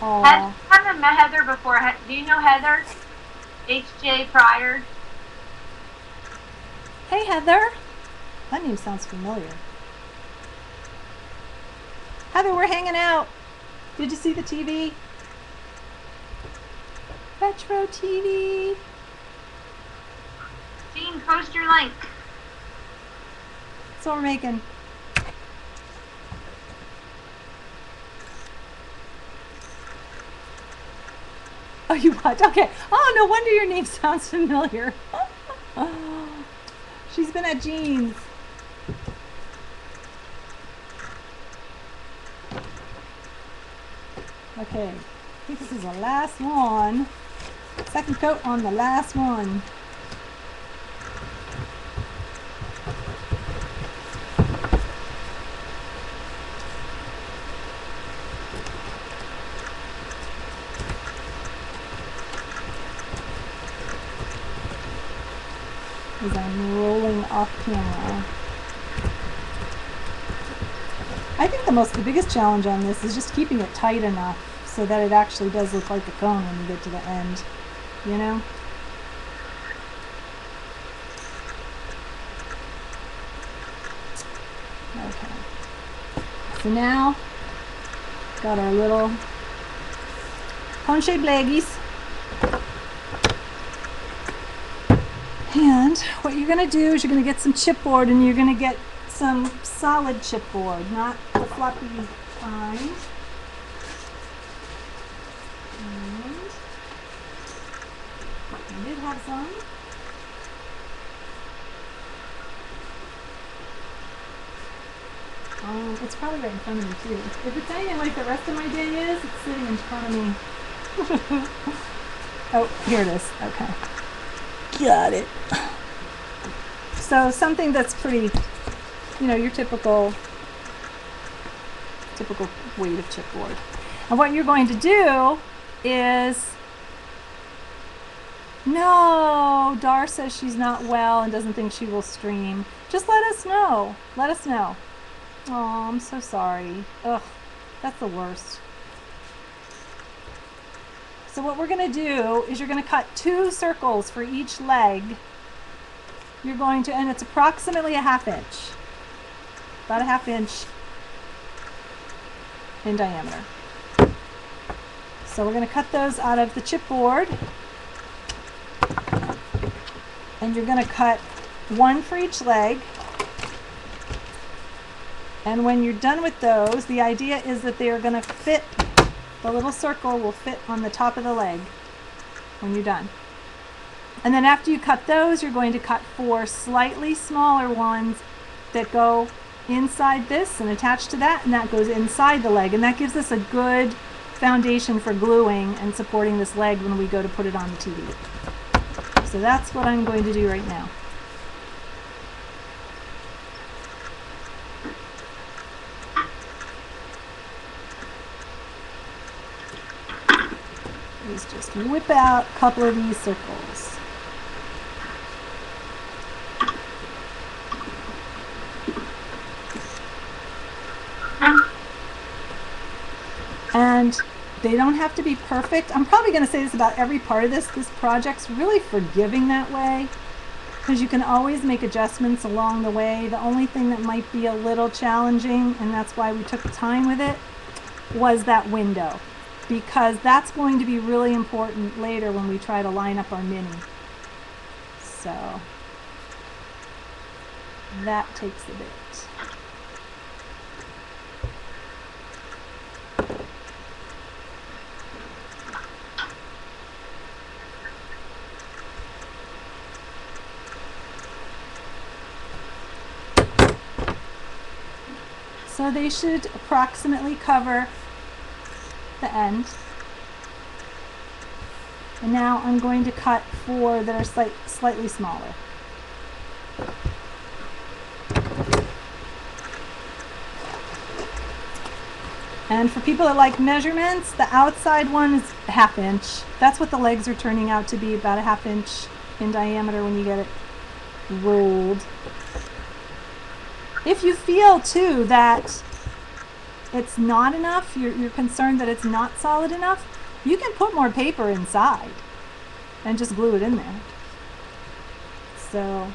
Aw. Haven't met Heather before. Do you know Heather? H.J. Pryor. Hey, Heather. That name sounds familiar. Heather, we're hanging out. Did you see the TV? Retro TV. Jean, post your link. That's what we're making. Oh, you watch? Okay. Oh, no wonder your name sounds familiar. She's been at Jean's. Okay. I think this is the last one. Second coat on the last one. As I'm rolling off camera. I think the biggest challenge on this is just keeping it tight enough so that it actually does look like a cone when you get to the end, you know? Okay. So now, got our little cone-shaped leggies. And what you're going to do is you're going to get some chipboard, and you're going to get some solid chipboard, not the floppy kind. And I did have some. It's probably right in front of me too. If it's anything like the rest of my day is, it's sitting in front of me. Oh, here it is. Okay. Got it. So something that's pretty, you know, your typical weight of chipboard. And what you're going to do is, no, Dar says she's not well and doesn't think she will stream. Just let us know. Let us know. Oh, I'm so sorry. Ugh, that's the worst. So what we're going to do is you're going to cut 2 circles for each leg. You're going to, and it's approximately a 1/2 inch. About a 1/2 inch in diameter. So we're going to cut those out of the chipboard. And you're going to cut 1 for each leg. And when you're done with those, the idea is that they are going to fit, the little circle will fit on the top of the leg when you're done. And then after you cut those, you're going to cut 4 slightly smaller ones that go inside this and attach to that, and that goes inside the leg. And that gives us a good foundation for gluing and supporting this leg when we go to put it on the TV. So that's what I'm going to do right now. Is just whip out a couple of these circles. And they don't have to be perfect. I'm probably going to say this about every part of this. This project's really forgiving that way, because you can always make adjustments along the way. The only thing that might be a little challenging, and that's why we took time with it, was that window, because that's going to be really important later when we try to line up our mini. So that takes a bit. So they should approximately cover the end. And now I'm going to cut 4 that are slightly smaller. And for people that like measurements, the outside one is a 1/2 inch. That's what the legs are turning out to be, about a 1/2 inch in diameter when you get it rolled. If you feel too that it's not enough, you're concerned that it's not solid enough, you can put more paper inside and just glue it in there. So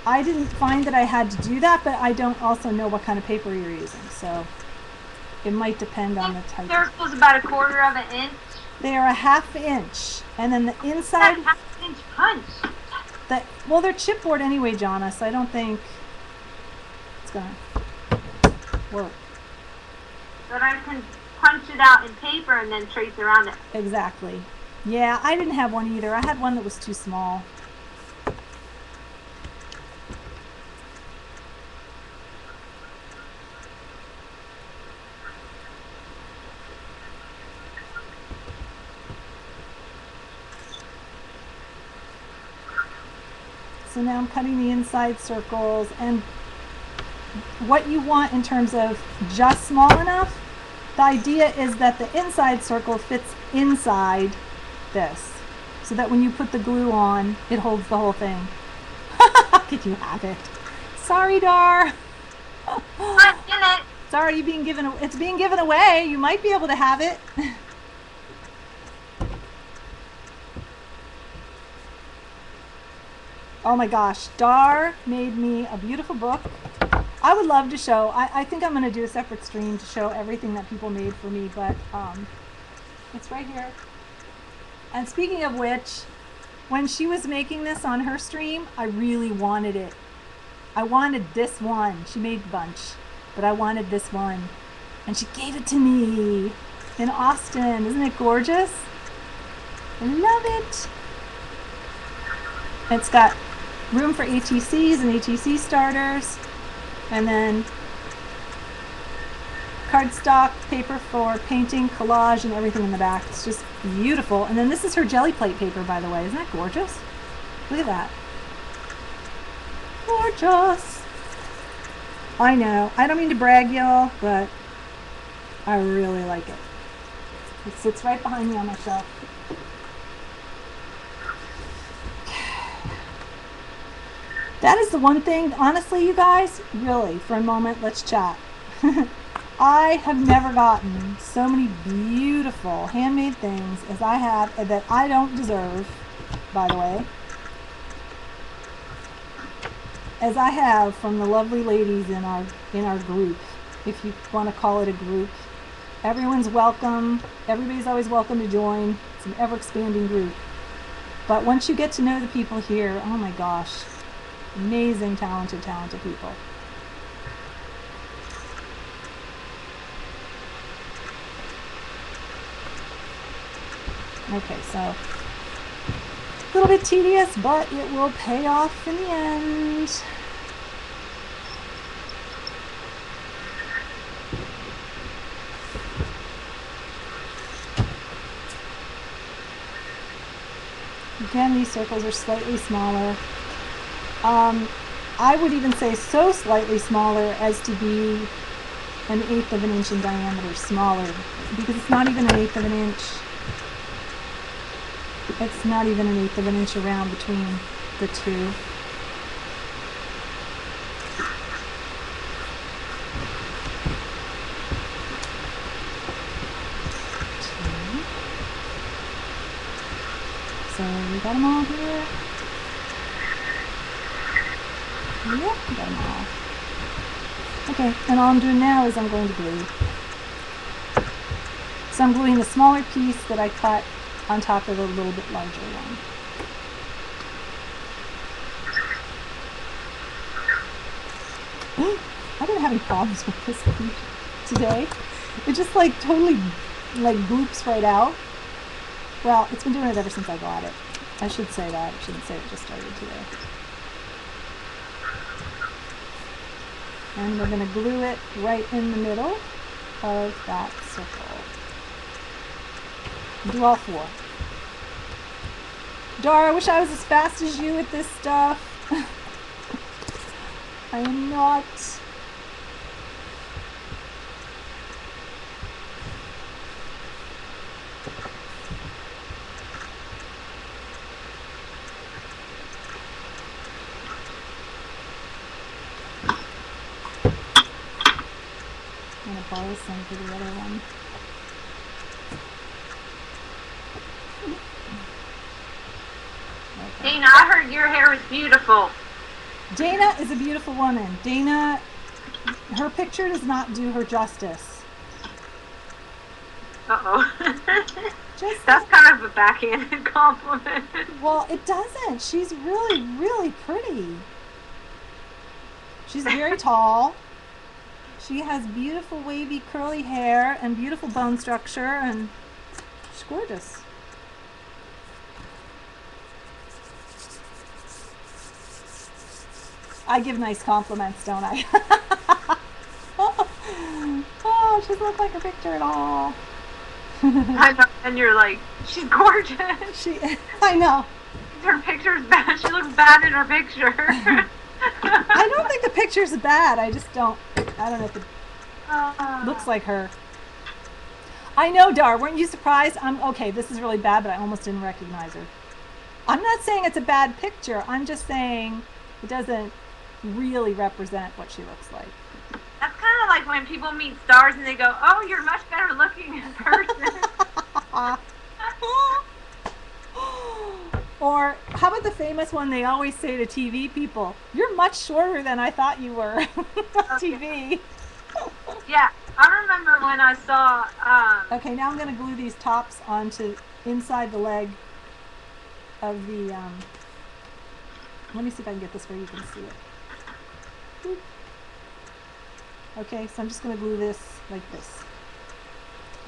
I didn't find that I had to do that, but I don't also know what kind of paper you're using, so it might depend on the type. Circle's about 1/4 of an inch. They are a 1/2 inch, and then the inside. That 1/2 inch punch. Well, they're chipboard anyway, Jonna, so I don't think it's gonna work. But I can punch it out in paper and then trace around it. Exactly. Yeah, I didn't have one either. I had one that was too small. So now I'm cutting the inside circles, and what you want in terms of just small enough, the idea is that the inside circle fits inside this, so that when you put the glue on, it holds the whole thing. Could you have it? Sorry, Dar. I'm in it. It's already being given. It's being given away. You might be able to have it. Oh my gosh, Dar made me a beautiful book. I would love to show, I think I'm going to do a separate stream to show everything that people made for me, but it's right here. And speaking of which, when she was making this on her stream, I really wanted it. I wanted this one. She made a bunch, but I wanted this one. And she gave it to me in Austin. Isn't it gorgeous? I love it. It's got room for ATCs and ATC starters, and then cardstock paper for painting, collage, and everything in the back. It's just beautiful. And then this is her jelly plate paper, by the way. Isn't that gorgeous? Look at that. Gorgeous. I know. I don't mean to brag, y'all, but I really like it. It sits right behind me on my shelf. That is the one thing, honestly, you guys, really, for a moment, let's chat. I have never gotten so many beautiful handmade things as I have, that I don't deserve, by the way, as I have from the lovely ladies in our group, if you want to call it a group. Everyone's welcome. Everybody's always welcome to join. It's an ever-expanding group. But once you get to know the people here, oh my gosh. Amazing, talented people. Okay, so a little bit tedious, but it will pay off in the end. Again, these circles are slightly smaller. I would even say so slightly smaller as to be 1/8 of an inch in diameter, smaller, because it's not even 1/8 of an inch. It's not even 1/8 of an inch around between the two. So we got them all here. Yep, we got them all. Okay, and all I'm doing now is I'm going to glue. So I'm gluing the smaller piece that I cut on top of the little bit larger one. I've been having problems with this one today. It just like totally like bloops right out. Well, it's been doing it ever since I got it. I should say that. I shouldn't say it just started today. And we're going to glue it right in the middle of that circle. Do all 4. Dara, I wish I was as fast as you at this stuff. I am not. comparison to the other one. Dana, I heard your hair is beautiful. Dana is a beautiful woman. Dana, her picture does not do her justice. Uh-oh. Just That's kind of a backhanded compliment. well, it doesn't. She's really, really pretty. She's very tall. She has beautiful wavy curly hair and beautiful bone structure, and she's gorgeous. I give nice compliments, don't I? Oh, she doesn't look like her picture at all. I know, and you're like, she's gorgeous. I know. Her picture's bad. She looks bad in her picture. I don't think the picture's bad. I don't know if it looks like her. I know, Dar. Weren't you surprised? Okay, this is really bad, but I almost didn't recognize her. I'm not saying it's a bad picture. I'm just saying it doesn't really represent what she looks like. That's kind of like when people meet stars and they go, oh, you're much better looking in person. Or how about the famous one they always say to TV people, you're much shorter than I thought you were on TV. Yeah, I remember when I saw... Okay, now I'm going to glue these tops onto inside the leg of the... let me see if I can get this where you can see it. Boop. Okay, so I'm just going to glue this like this.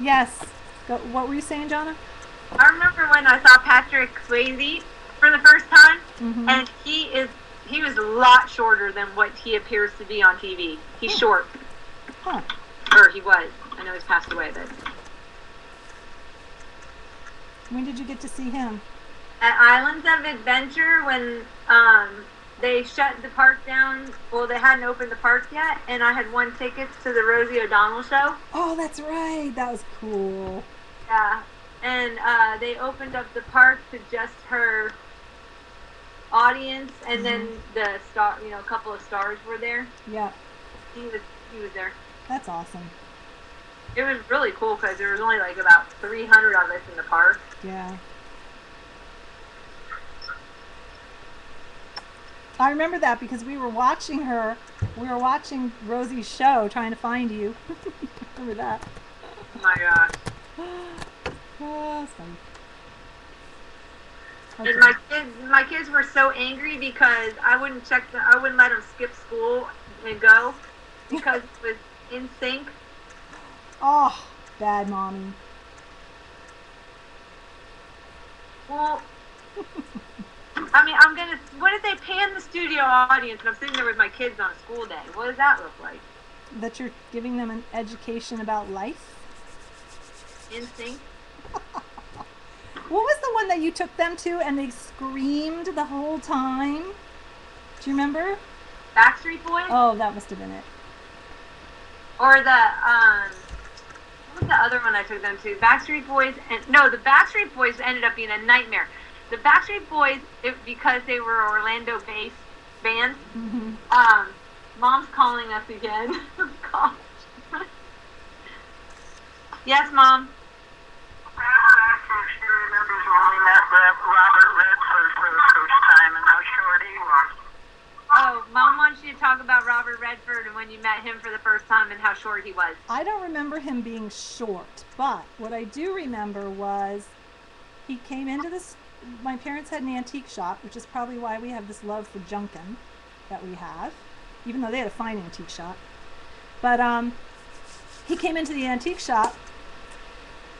Yes. What were you saying, Jonna? I remember when I saw Patrick Swayze for the first time, and he was a lot shorter than what he appears to be on TV. He's short. Huh. Or he was. I know he's passed away, but... When did you get to see him? At Islands of Adventure, when they shut the park down. Well, they hadn't opened the park yet, and I had won tickets to the Rosie O'Donnell show. Oh, that's right. That was cool. Yeah, and they opened up the park to just her audience, and then the star, a couple of stars were there. Yeah. He was there. That's awesome. It was really cool because there was only like about 300 of us in the park. Yeah. I remember that because we were watching Rosie's show, trying to find you. Remember that? Oh my gosh. Oh, that's funny. Okay. And my kids were so angry because I wouldn't let them skip school and go because it was in sync. Oh, bad mommy. Well, I mean, what did they pay in the studio audience? And I'm sitting there with my kids on a school day. What does that look like? That you're giving them an education about life? In sync? What was the one that you took them to and they screamed the whole time? Do you remember? Backstreet Boys? Oh, that must have been it. Or what was the other one I took them to? Backstreet Boys, the Backstreet Boys ended up being a nightmare. The Backstreet Boys, because they were Orlando-based bands, Mom's calling us again. Gosh. Yes, Mom? She remembers when we met Robert Redford for the first time and how short he was. Oh, Mom wants you to talk about Robert Redford and when you met him for the first time and how short he was. I don't remember him being short, but what I do remember was he came into this. My parents had an antique shop, which is probably why we have this love for junkin that we have, even though they had a fine antique shop. But he came into the antique shop,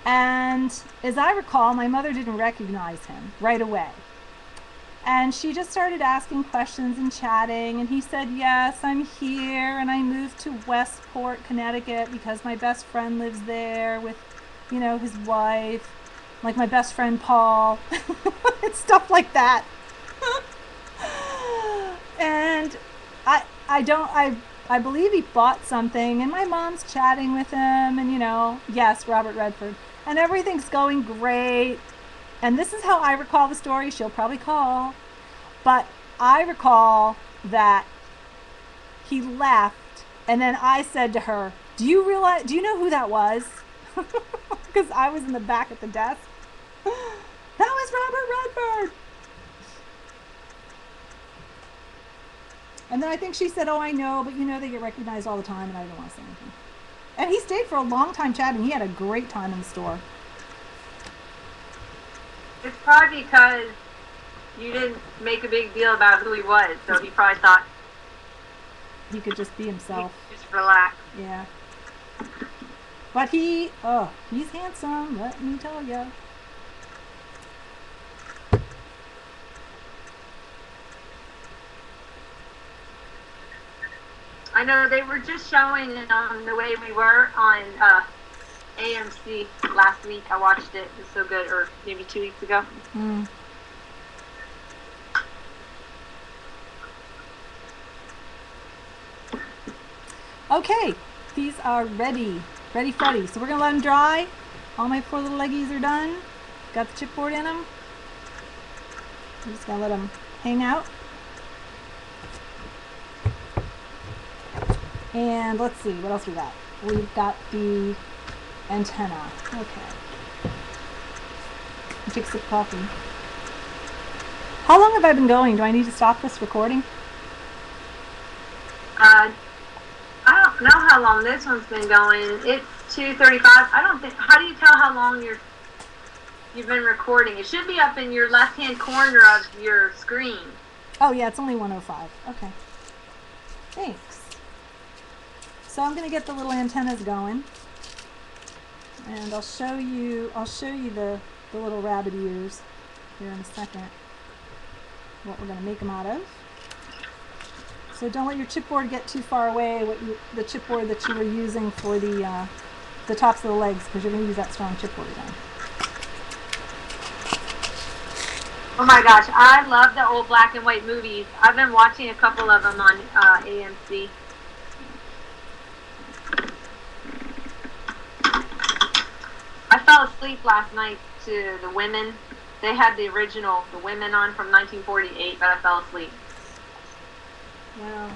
and as I recall, my mother didn't recognize him right away. And she just started asking questions and chatting, and he said, yes, I'm here, and I moved to Westport, Connecticut, because my best friend lives there with, his wife, like my best friend Paul, and stuff like that. And I believe he bought something, and my mom's chatting with him, and yes, Robert Redford, and everything's going great. And this is how I recall the story. She'll probably call. But I recall that he left And then I said to her, do you know who that was? Because I was in the back at the desk. That was Robert Redford. And then I think she said, oh, I know, but they get recognized all the time, and I didn't want to say anything. And he stayed for a long time chatting. He had a great time in the store. It's probably because you didn't make a big deal about who he was, so he probably thought he could just be himself. Just relax. Yeah. But he's handsome, let me tell you. I know they were just showing it on The Way We Were on AMC last week. I watched it. It was so good, or maybe 2 weeks ago. Mm. Okay, these are ready Freddy. So we're gonna let them dry. All my poor little leggies are done. Got the chipboard in them. I'm just gonna let them hang out. And let's see, what else we got? We've got the antenna. Okay. I'll take a sip of coffee. How long have I been going? Do I need to stop this recording? I don't know how long this one's been going. It's 2:35. I don't think. How do you tell how long you've been recording? It should be up in your left-hand corner of your screen. Oh yeah, it's only 1:05. Okay. Thanks. So I'm gonna get the little antennas going, and I'll show you the little rabbit ears here in a second. What we're gonna make them out of. So don't let your chipboard get too far away. The chipboard that you were using for the tops of the legs, because you're going to use that strong chipboard again. Oh my gosh, I love the old black and white movies. I've been watching a couple of them on AMC. I fell asleep last night to The Women. They had the original The Women on from 1948, but I fell asleep. Wow.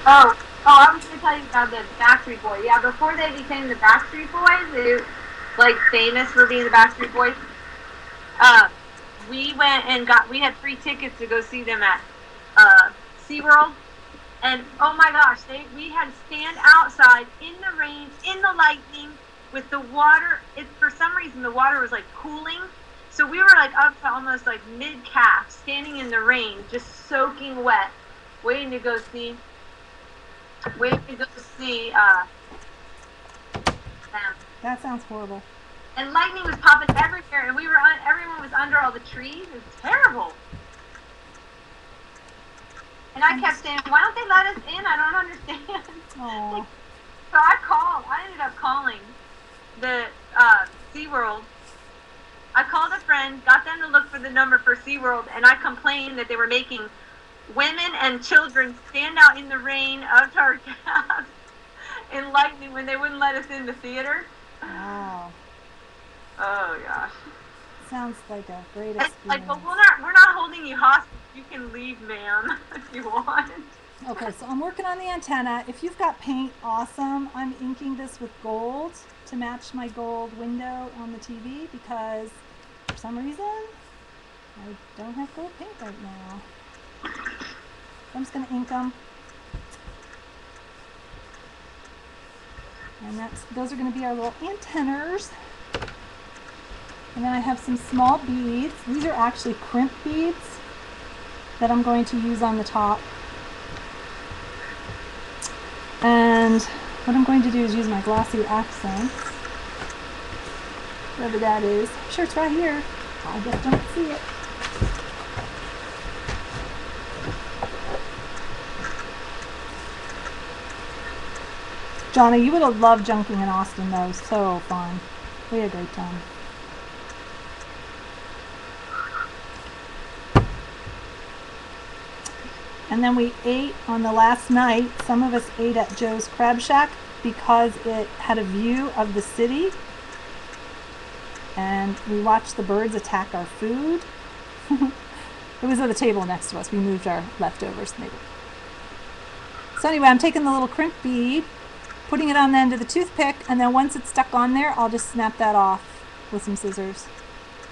Oh, I was going to tell you about the Backstreet Boys. Yeah, before they became the Backstreet Boys, they were, like, famous for being the Backstreet Boys. We went and we had free tickets to go see them at SeaWorld. And, oh my gosh, we had to stand outside in the rain, in the lightning, with the water. For some reason, the water was, like, cooling. So we were, like, up to almost, like, mid-calf, standing in the rain, just soaking wet, waiting to go see them. That sounds horrible. And lightning was popping everywhere, and everyone was under all the trees. It was terrible. And I kept saying, why don't they let us in? I don't understand. Aww. So I ended up calling the SeaWorld. I called a friend, got them to look for the number for SeaWorld, and I complained that they were making women and children stand out in the rain up to our calves in lightning when they wouldn't let us in the theater. Wow. Oh gosh. Sounds like a great It's experience. like, but we're not holding you hostage. You can leave, ma'am, if you want. Okay, so I'm working on the antenna. If you've got paint, awesome. I'm inking this with gold to match my gold window on the TV because for some reason I don't have gold paint right now. So I'm just going to ink them. And those are going to be our little antennas. And then I have some small beads. These are actually crimp beads that I'm going to use on the top. And what I'm going to do is use my glossy accents. Wherever that is. I'm sure it's right here. I just don't see it. Jonna, you would have loved junking in Austin though. So fun. We had a great time. And then we ate on the last night. Some of us ate at Joe's Crab Shack because it had a view of the city. And we watched the birds attack our food. It was at the table next to us. We moved our leftovers maybe. So anyway, I'm taking the little crimp bead, putting it on the end of the toothpick, and then once it's stuck on there, I'll just snap that off with some scissors.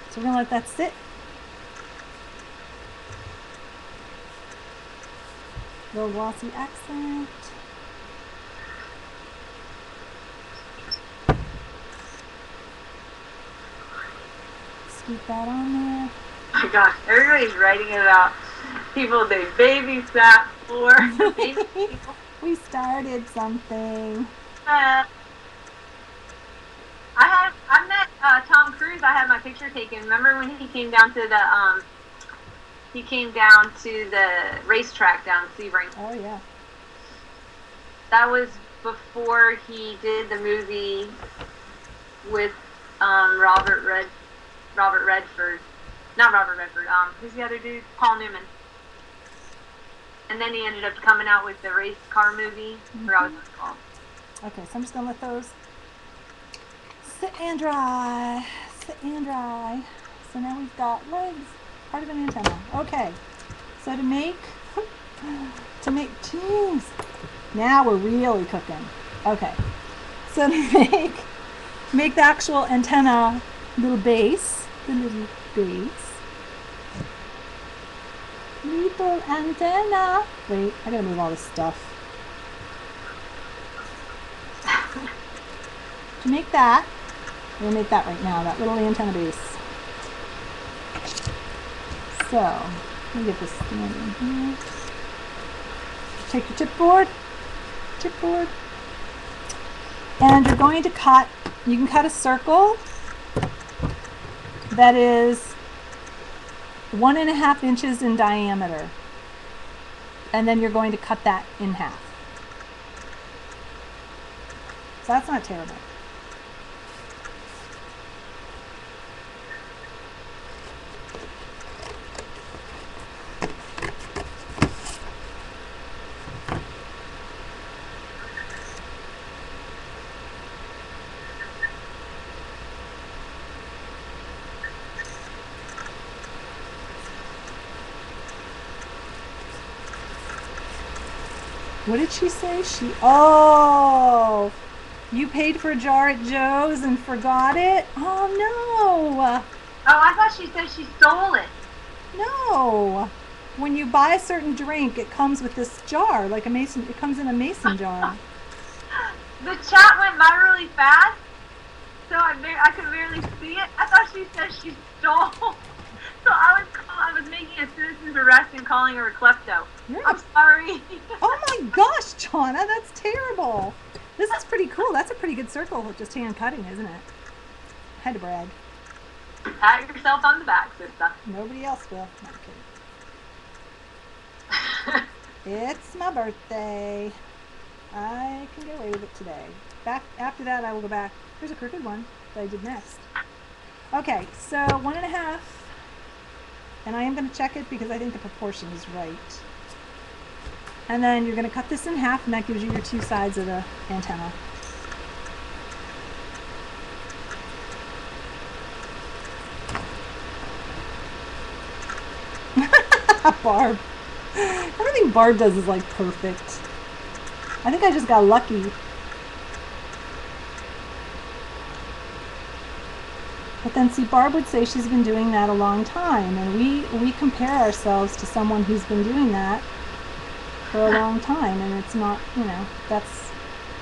So we're gonna let that sit. Little glossy accent. Scoop that on there. Oh my gosh, everybody's writing about people they babysat for. We started something. I met Tom Cruise. I had my picture taken. Remember when he came down to the racetrack down in Sebring? Oh yeah. That was before he did the movie with Robert Redford. Not Robert Redford. Who's the other dude? Paul Newman. And then he ended up coming out with the race car movie. I forgot what it's called. Okay, so I'm just gonna let those sit and dry. Sit and dry. So now we've got legs, part of an antenna. Okay. So to make, jeez. Now we're really cooking. Okay. So to make the actual antenna little base, the little base. Little antenna. Wait, I gotta move all this stuff. To make that, I'm gonna make that right now, that little antenna base. So, let me get this standing here. Take your chipboard, and you're going to cut, you can cut a circle that is 1.5 inches in diameter. And then you're going to cut that in half. So that's not terrible. What did she say? Oh, you paid for a jar at Joe's and forgot it? Oh, no. Oh, I thought she said she stole it. No. When you buy a certain drink, it comes with this jar, like a mason. It comes in a mason jar. The chat went by really fast, so I could barely see it. I thought she said she stole. So I was making a citizen's arrest and calling her a klepto. I'm sorry. Oh my gosh, Jonna, that's terrible. This is pretty cool. That's a pretty good circle with just hand cutting, isn't it? I had to brag. Pat yourself on the back, sister. Nobody else will. Not kidding. It's my birthday. I can get away with it today. Back after that, I will go back. Here's a crooked one that I did next. Okay, so 1.5. And I am going to check it because I think the proportion is right. And then you're going to cut this in half, and that gives you your two sides of the antenna. Barb. Everything Barb does is like perfect. I think I just got lucky. But then see, Barb would say she's been doing that a long time, and we compare ourselves to someone who's been doing that for a long time, and it's not, you know, that's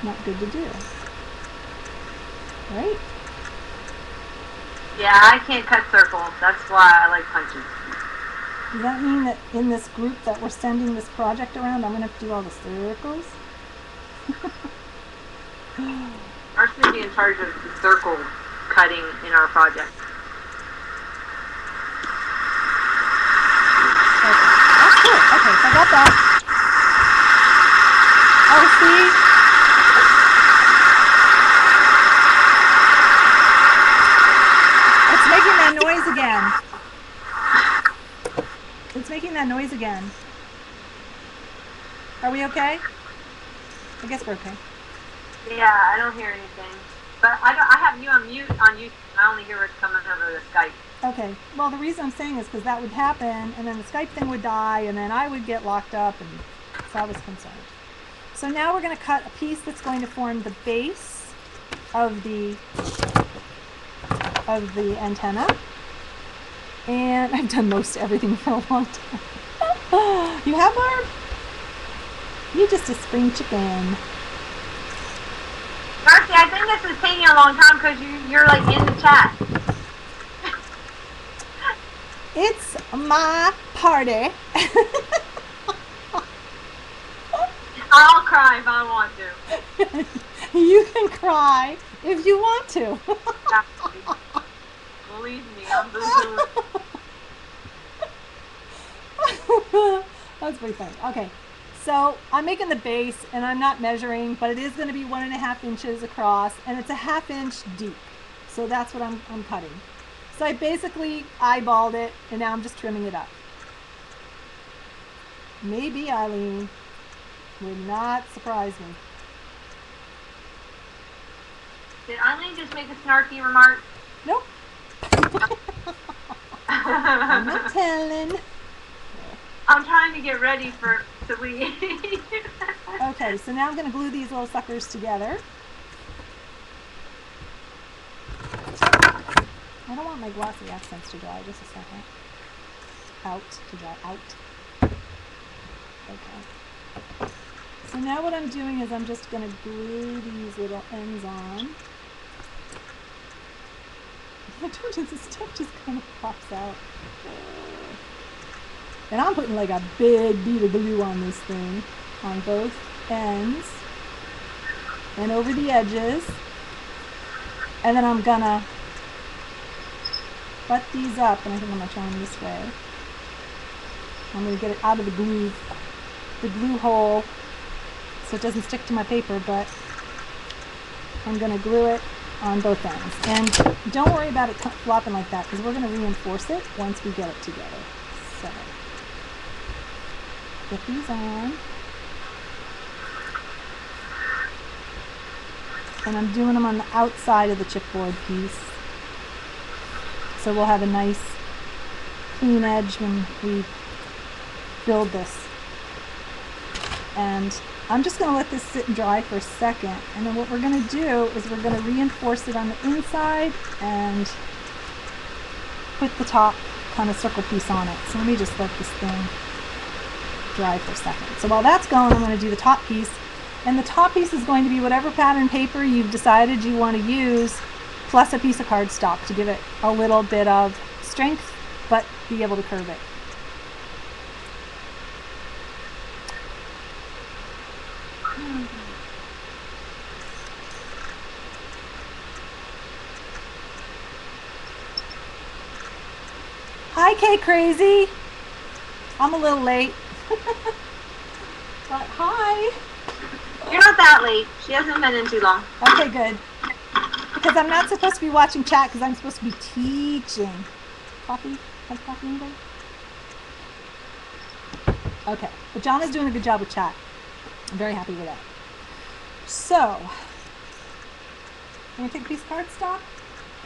not good to do. Right? Yeah, I can't cut circles. That's why I like punching. Does that mean that in this group that we're sending this project around, I'm going to have to do all the circles? Mark's going to be in charge of the circle cutting in our project. Okay, that's cool. Okay, so I got that. Oh, see? again. It's making that noise again. Are we okay? I guess we're okay. Yeah, I don't hear anything. But I have you on mute on YouTube. I only hear it coming over the Skype. Okay. Well, the reason I'm saying is because that would happen, and then the Skype thing would die, and then I would get locked up, and so I was concerned. So now we're going to cut a piece that's going to form the base of the antenna. And I've done most everything for a long time. You have, Barb? You're just a spring chicken. Darcy, I think this is taking a long time because you're like in the chat. It's my party. I'll cry if I want to. You can cry if you want to. Believe me, I'm boo-hoo. That's pretty funny. Okay, so I'm making the base, and I'm not measuring, but it is going to be 1.5 inches across, and it's a 1/2 inch deep. So that's what I'm cutting. So I basically eyeballed it, and now I'm just trimming it up. Maybe Eileen would not surprise me. Did Eileen just make a snarky remark? Nope. I'm not telling. I'm trying to get ready for the week. Okay, so now I'm going to glue these little suckers together. I don't want my glossy accents to dry. Just a second. To dry out. Okay. So now what I'm doing is I'm just going to glue these little ends on. I told you, this stuff just kind of pops out. And I'm putting like a big bead of glue on this thing, on both ends and over the edges. And then I'm gonna butt these up, and I think I'm gonna try them this way. I'm gonna get it out of the glue hole so it doesn't stick to my paper, but I'm gonna glue it on both ends. And don't worry about it flopping like that, because we're gonna reinforce it once we get it together. So get these on. And I'm doing them on the outside of the chipboard piece. So we'll have a nice clean edge when we build this. And I'm just going to let this sit and dry for a second. And then what we're going to do is we're going to reinforce it on the inside and put the top kind of circle piece on it. So let me just let this thing dry for a second. So while that's going, I'm going to do the top piece. And the top piece is going to be whatever pattern paper you've decided you want to use, plus a piece of cardstock to give it a little bit of strength, but be able to curve it. Hi, K Crazy. I'm a little late. But hi. You're not that late. She hasn't been in too long. Okay, good. Because I'm not supposed to be watching chat because I'm supposed to be teaching. Coffee? Has coffee anybody? Okay. But John is doing a good job with chat. I'm very happy with that. So, I'm going to take a piece of cardstock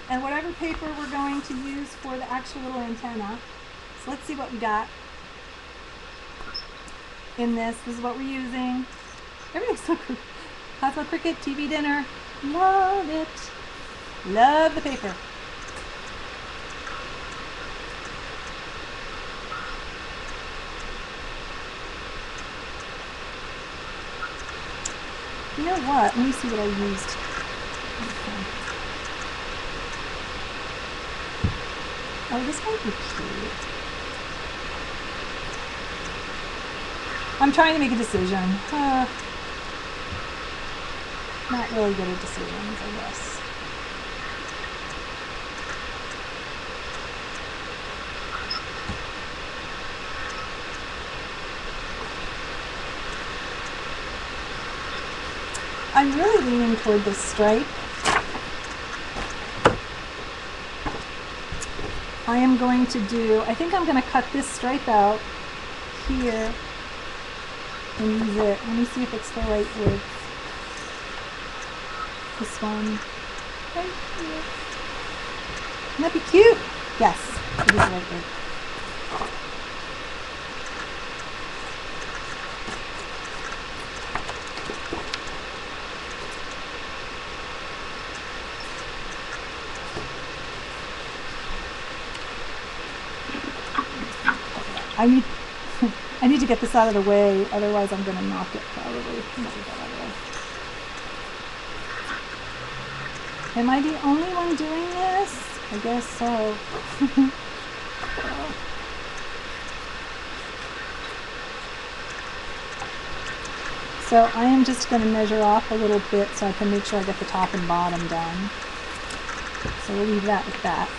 and whatever paper we're going to use for the actual little antenna. So let's see what we got in this. This is what we're using. Everything's so cool. Cosmo Cricket, TV dinner. Love it. Love the paper. You know what? Let me see what I used. Okay. Oh, this might be cute. I'm trying to make a decision. Not really good at decisions, I guess. I'm really leaning toward this stripe. I am going to do, I think I'm going to cut this stripe out here and use it. Let me see if it's the right width. This one right here. Wouldn't that be cute? Yes, it is the right width. I need to get this out of the way, otherwise I'm going to knock it probably. Let me get that out of the way. Am I the only one doing this? I guess so. So I am just going to measure off a little bit so I can make sure I get the top and bottom done. So we'll leave that with that.